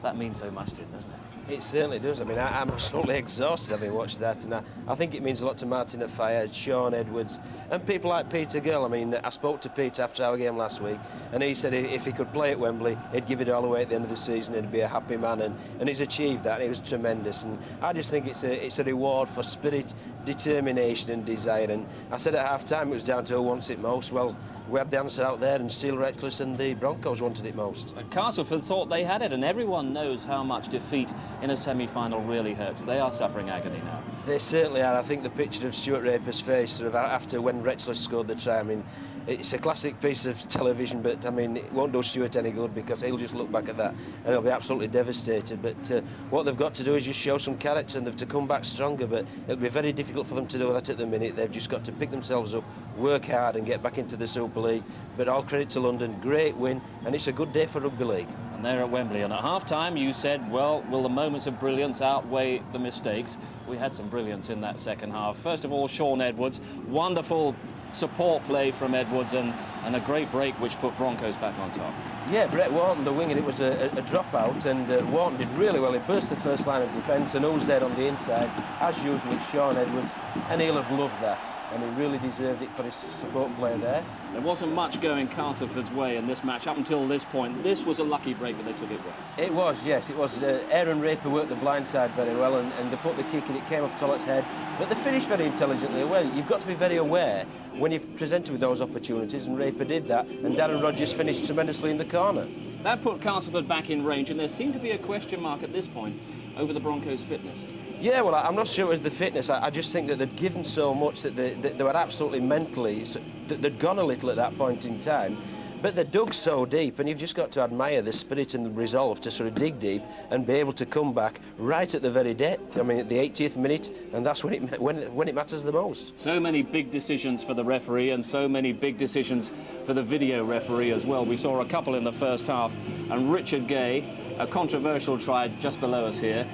that means so much to him, doesn't it? It certainly does. I mean, I'm absolutely exhausted having watched that, and I think it means a lot to Martin O'Fire, Sean Edwards, and people like Peter Gill. I mean, I spoke to Peter after our game last week, and he said if he could play at Wembley, he'd give it all away at the end of the season, he'd be a happy man, and he's achieved that, and it was tremendous. And I just think it's a reward for spirit, determination and desire. And I said at half-time it was down to who wants it most. Well, we had the answer out there, and Steel Reckless and the Broncos wanted it most. Castleford thought they had it, and everyone knows how much defeat in a semi-final really hurts. They are suffering agony now. They certainly are. I think the picture of Stuart Raper's face sort of after when Reckless scored the try, I mean, it's a classic piece of television, but I mean, it won't do Stuart any good because he'll just look back at that and he'll be absolutely devastated. But what they've got to do is just show some character, and they've to come back stronger, but it'll be very difficult for them to do that at the minute. They've just got to pick themselves up, work hard and get back into the Super League. But all credit to London, great win, and it's a good day for rugby league. And they're at Wembley, and at half-time you said, well, will the moments of brilliance outweigh the mistakes? We had some brilliance in that second half. First of all, Sean Edwards, wonderful support play from Edwards, and a great break which put Broncos back on top. Yeah, Brett Wharton, the winger, it was a dropout, and Wharton did really well. He burst the first line of defence, and who's there on the inside? As usual, it's Sean Edwards, and he'll have loved that, and he really deserved it for his support play there. There wasn't much going Castleford's way in this match up until this point. This was a lucky break, but they took it well. It was, yes, it was. Aaron Raper worked the blind side very well, and they put the kick, and it came off Tollett's head, but they finished very intelligently well. You've got to be very aware when you're presented with those opportunities, and Raper did that, and Darren Rodgers finished tremendously in the corner. That put Castleford back in range, and there seemed to be a question mark at this point over the Broncos' fitness. Yeah, well, I'm not sure it was the fitness. I just think that they'd given so much that they were absolutely mentally, they'd gone a little at that point in time. But they dug so deep, and you've just got to admire the spirit and the resolve to sort of dig deep and be able to come back right at the very depth. I mean, at the 80th minute, and that's when it matters the most. So many big decisions for the referee, and so many big decisions for the video referee as well. We saw a couple in the first half, and Richard Gay, a controversial try just below us here.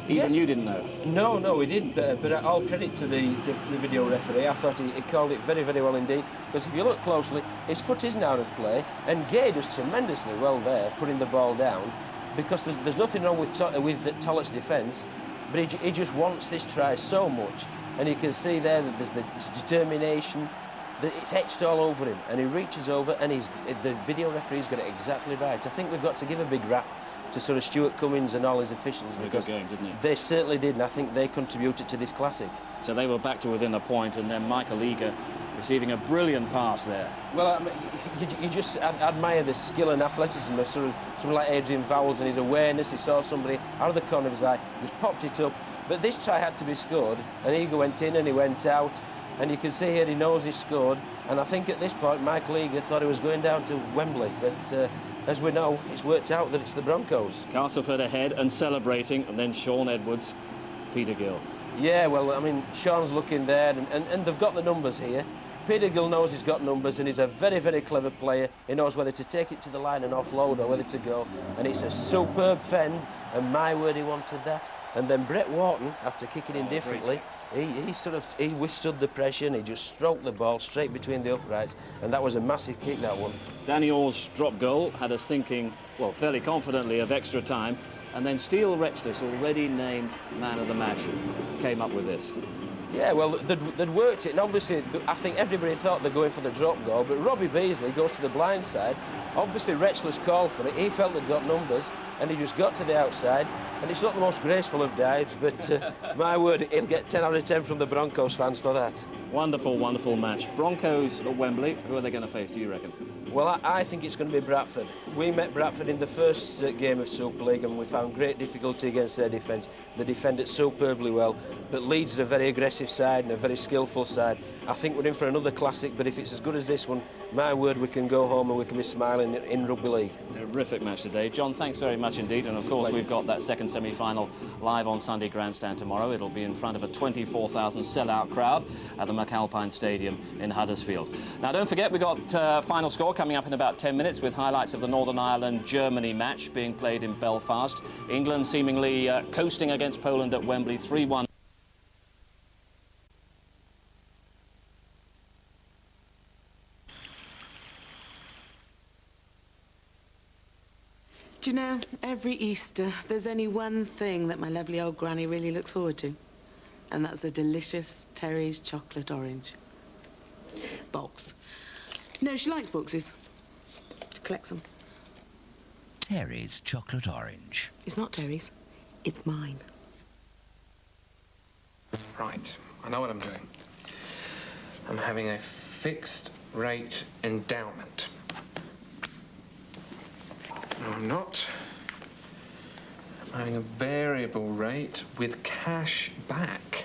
Even yes. You didn't know? No, we didn't. But all credit to the video referee. I thought he called it very, very well indeed. Because if you look closely, his foot isn't out of play, and Gay does tremendously well there, putting the ball down. Because there's nothing wrong with Tollett's defence, but he just wants this try so much, and you can see there that there's the determination, it's etched all over him, and he reaches over, and the video referee's got it exactly right. I think we've got to give a big rap to sort of Stuart Cummins and all his officials, because game, didn't he? They certainly did, and I think they contributed to this classic. So they were back to within a point, and then Michael Eager receiving a brilliant pass there. Well, I mean, you just admire the skill and athleticism of sort of someone like Adrian Vowles and his awareness. He saw somebody out of the corner of his eye, just popped it up. But this try had to be scored, and Eager went in and he went out, and you can see here he knows he scored. And I think at this point Michael Eager thought he was going down to Wembley, but as we know, it's worked out that it's the Broncos. Castleford ahead and celebrating, and then Sean Edwards, Peter Gill. Yeah, well, I mean, Sean's looking there, and they've got the numbers here. Peter Gill knows he's got numbers, and he's a very, very clever player. He knows whether to take it to the line and offload or whether to go. And it's a superb fend, and my word, he wanted that. And then Brett Wharton, after kicking in differently, he withstood the pressure, and he just stroked the ball straight between the uprights, and that was a massive kick, that one. Danny Orr's drop goal had us thinking, well, fairly confidently of extra time, and then Steele Retchless, already named man of the match, came up with this. Yeah, well, they'd worked it, and obviously I think everybody thought they're going for the drop goal, but Robbie Beasley goes to the blind side. Obviously Retchless called for it, he felt they'd got numbers, and he just got to the outside, and it's not the most graceful of dives, but my word, he'll get 10 out of 10 from the Broncos fans for that. Wonderful, wonderful match. Broncos at Wembley, who are they going to face, do you reckon? Well, I think it's going to be Bradford. We met Bradford in the first game of Super League, and we found great difficulty against their defence. They defended superbly well, but Leeds are a very aggressive side and a very skillful side. I think we're in for another classic, but if it's as good as this one, my word, we can go home and we can be smiling in rugby league. Terrific match today. John, thanks very much indeed, and of course we've got that second semi-final live on Sunday Grandstand tomorrow. It'll be in front of a 24,000 sellout crowd at the McAlpine Stadium in Huddersfield. Now, don't forget, we've got final score coming up in about 10 minutes with highlights of the Northern Ireland-Germany match being played in Belfast. England seemingly coasting against Poland at Wembley 3-1. Do you know, every Easter, there's only one thing that my lovely old granny really looks forward to, and that's a delicious Terry's chocolate orange. Box. No, she likes boxes. She collects them. Terry's chocolate orange. It's not Terry's. It's mine. Right, I know what I'm doing. I'm having a fixed rate endowment. No, I'm not. I'm having a variable rate with cash back.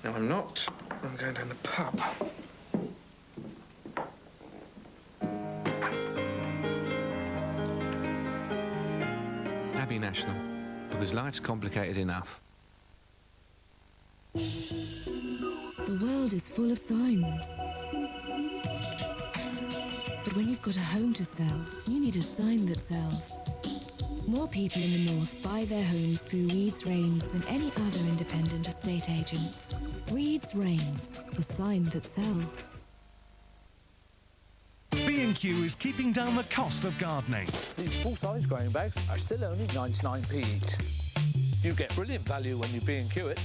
No, I'm not. I'm going down the pub. Abbey National, because life's complicated enough. The world is full of signs. But when you've got a home to sell, you need a sign that sells. More people in the north buy their homes through Reed's Rains than any other independent estate agents. Reed's Rains, the sign that sells. B&Q is keeping down the cost of gardening. These full-size growing bags are still only 99p each. You get brilliant value when you B&Q it.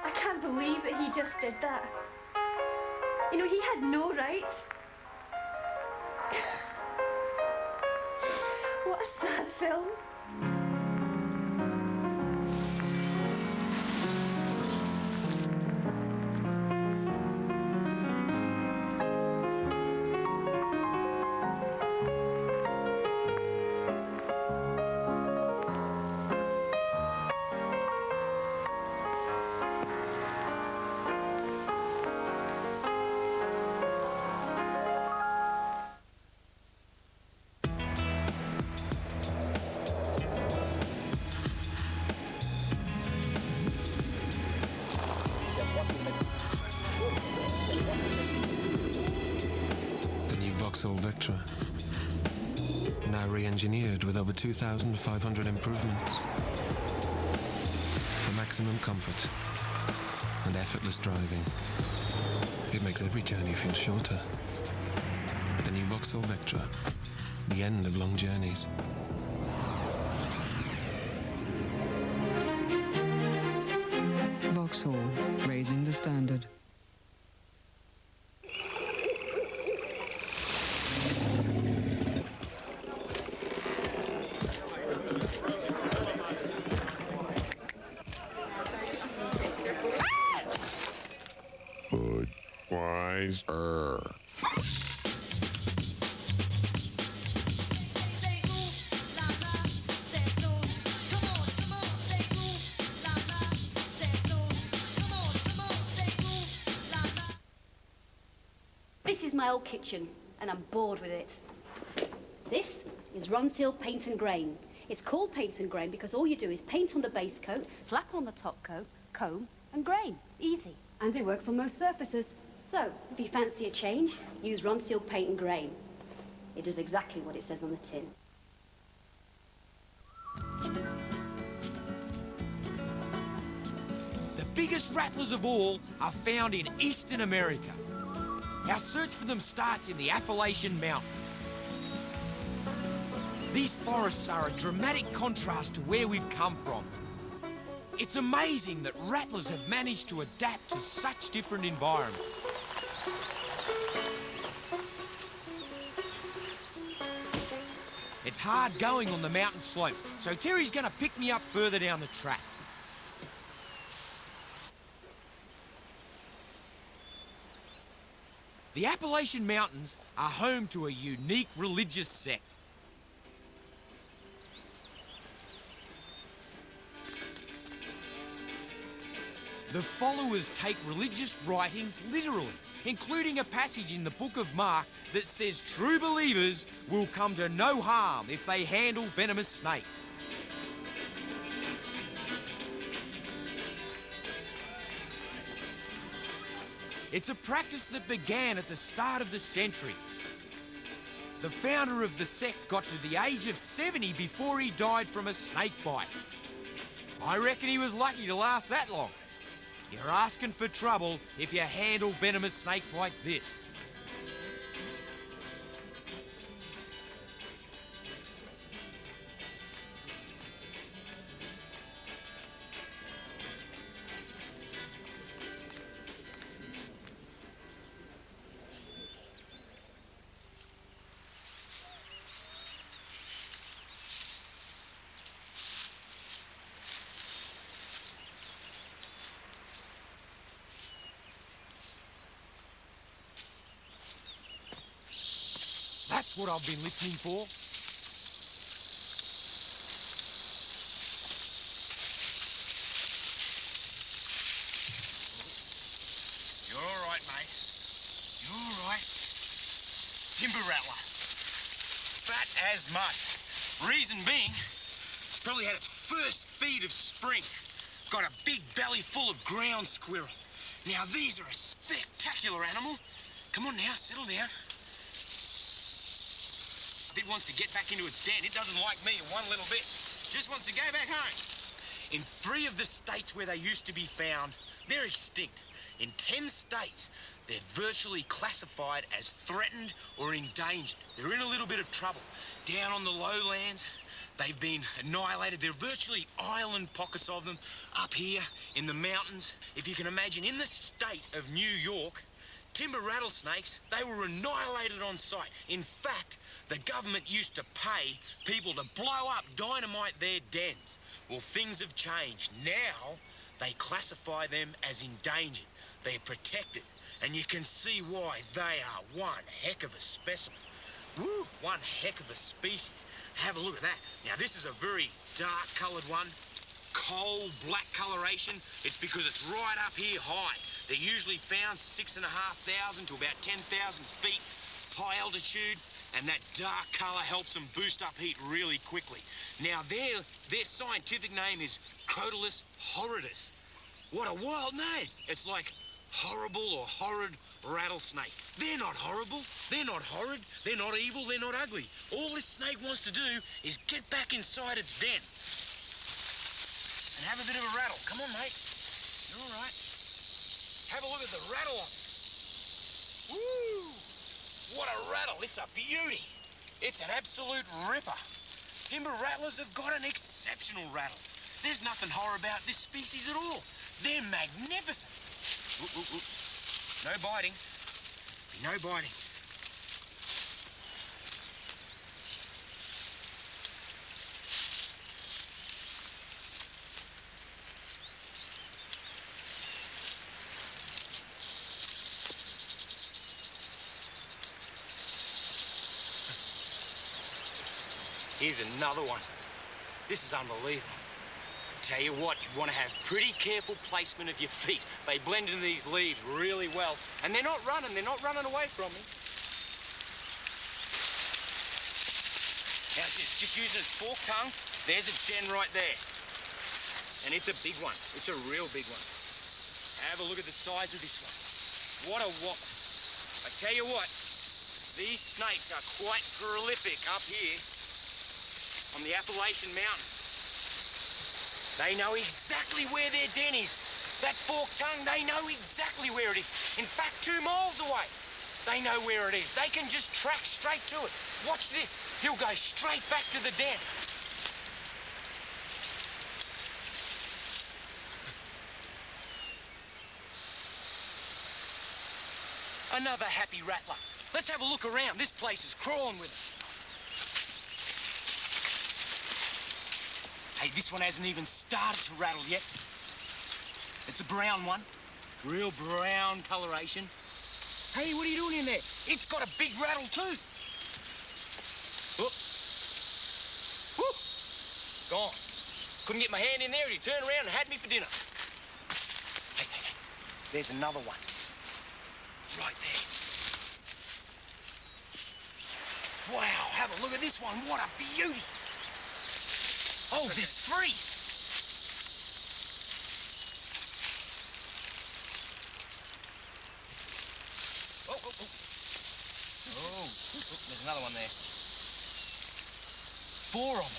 I can't believe that he just did that. You know, he had no right. What a sad film. Vectra, now re-engineered with over 2,500 improvements for maximum comfort and effortless driving. It makes every journey feel shorter. The new Vauxhall Vectra, the end of long journeys. Vauxhall, raising the standard. Budweiser. This is my old kitchen, and I'm bored with it. This is Ronseal Paint and Grain. It's called Paint and Grain because all you do is paint on the base coat, slap on the top coat, comb, and grain. Easy. And it works on most surfaces. So, if you fancy a change, use Ronseal Paint and Grain. It does exactly what it says on the tin. The biggest rattlers of all are found in Eastern America. Our search for them starts in the Appalachian Mountains. These forests are a dramatic contrast to where we've come from. It's amazing that rattlers have managed to adapt to such different environments. It's hard going on the mountain slopes, so Terry's going to pick me up further down the track. The Appalachian Mountains are home to a unique religious sect. The followers take religious writings literally, including a passage in the book of Mark that says true believers will come to no harm if they handle venomous snakes. It's a practice that began at the start of the century. The founder of the sect got to the age of 70 before he died from a snake bite. I reckon he was lucky to last that long. You're asking for trouble if you handle venomous snakes like this. That's what I've been listening for. You're all right, mate. You're all right. Timber rattler. Fat as mud. Reason being, it's probably had its first feed of spring. Got a big belly full of ground squirrel. Now, these are a spectacular animal. Come on now, settle down. It wants to get back into its den. It doesn't like me one little bit. Just wants to go back home. In 3 of the states where they used to be found, they're extinct. In 10 states, they're virtually classified as threatened or endangered. They're in a little bit of trouble. Down on the lowlands, they've been annihilated. There are virtually island pockets of them up here in the mountains. If you can imagine, in the state of New York, timber rattlesnakes, they were annihilated on sight. In fact, the government used to pay people to blow up, dynamite their dens. Well, things have changed. Now, they classify them as endangered. They're protected. And you can see why they are one heck of a specimen. Woo, one heck of a species. Have a look at that. Now, this is a very dark-coloured one. Cold black coloration. It's because it's right up here high. They're usually found 6,500 to about 10,000 feet high altitude, and that dark colour helps them boost up heat really quickly. Now, their scientific name is Crotalus horridus. What a wild name. It's like horrible or horrid rattlesnake. They're not horrible, they're not horrid, they're not evil, they're not ugly. All this snake wants to do is get back inside its den and have a bit of a rattle. Come on, mate. You're all right. Have a look at the rattle on it. Woo! What a rattle. It's a beauty. It's an absolute ripper. Timber rattlers have got an exceptional rattle. There's nothing horror about this species at all. They're magnificent. Look, look, look. No biting. No biting. Here's another one. This is unbelievable. Tell you what, you want to have pretty careful placement of your feet. They blend into these leaves really well. And they're not running away from me. Now, just using its forked tongue, there's its den right there. And it's a big one. It's a real big one. Have a look at the size of this one. What a whopper. I tell you what, these snakes are quite prolific up here on the Appalachian Mountains. They know exactly where their den is. That forked tongue, they know exactly where it is. In fact, 2 miles away, they know where it is. They can just track straight to it. Watch this. He'll go straight back to the den. Another happy rattler. Let's have a look around. This place is crawling with them. Hey, this one hasn't even started to rattle yet. It's a brown one. Real brown coloration. Hey, what are you doing in there? It's got a big rattle too. Whoop. Whoop. Gone. Couldn't get my hand in there. He turned around and had me for dinner. Hey, hey, hey. There's another one. Right there. Wow, have a look at this one. What a beauty. Oh, there's 3. Oh, oh, oh. Oh, there's another one there. 4 of them.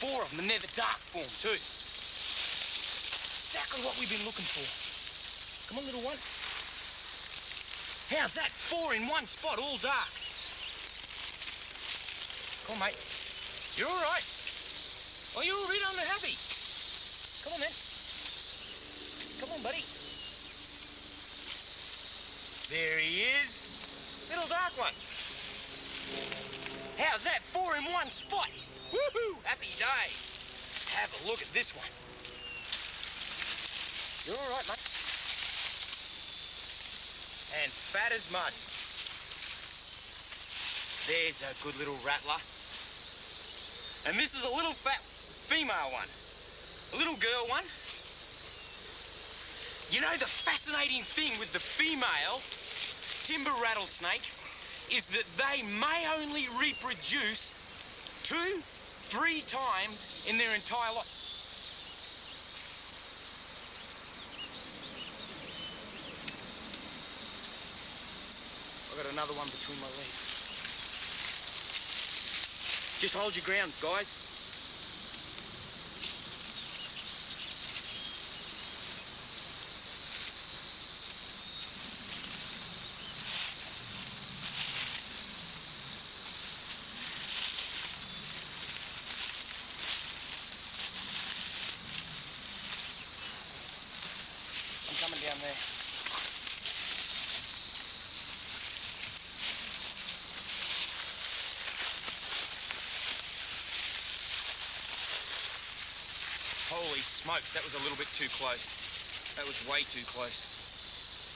4 of them, and they're the dark form, too. Exactly what we've been looking for. Come on, little one. How's that? 4 in one spot, all dark. Come on, mate. You're all right. Oh, you're a bit unhappy. Come on, then. Come on, buddy. There he is. Little dark one. How's that? 4 in one spot. Woohoo! Happy day. Have a look at this one. You're all right, mate. And fat as mud. There's a good little rattler. And this is a little fat female one. A little girl one. You know, the fascinating thing with the female timber rattlesnake is that they may only reproduce 2-3 times in their entire life. I've got another one between my legs. Just hold your ground, guys. I'm coming down there. Holy smokes, that was a little bit too close. That was way too close.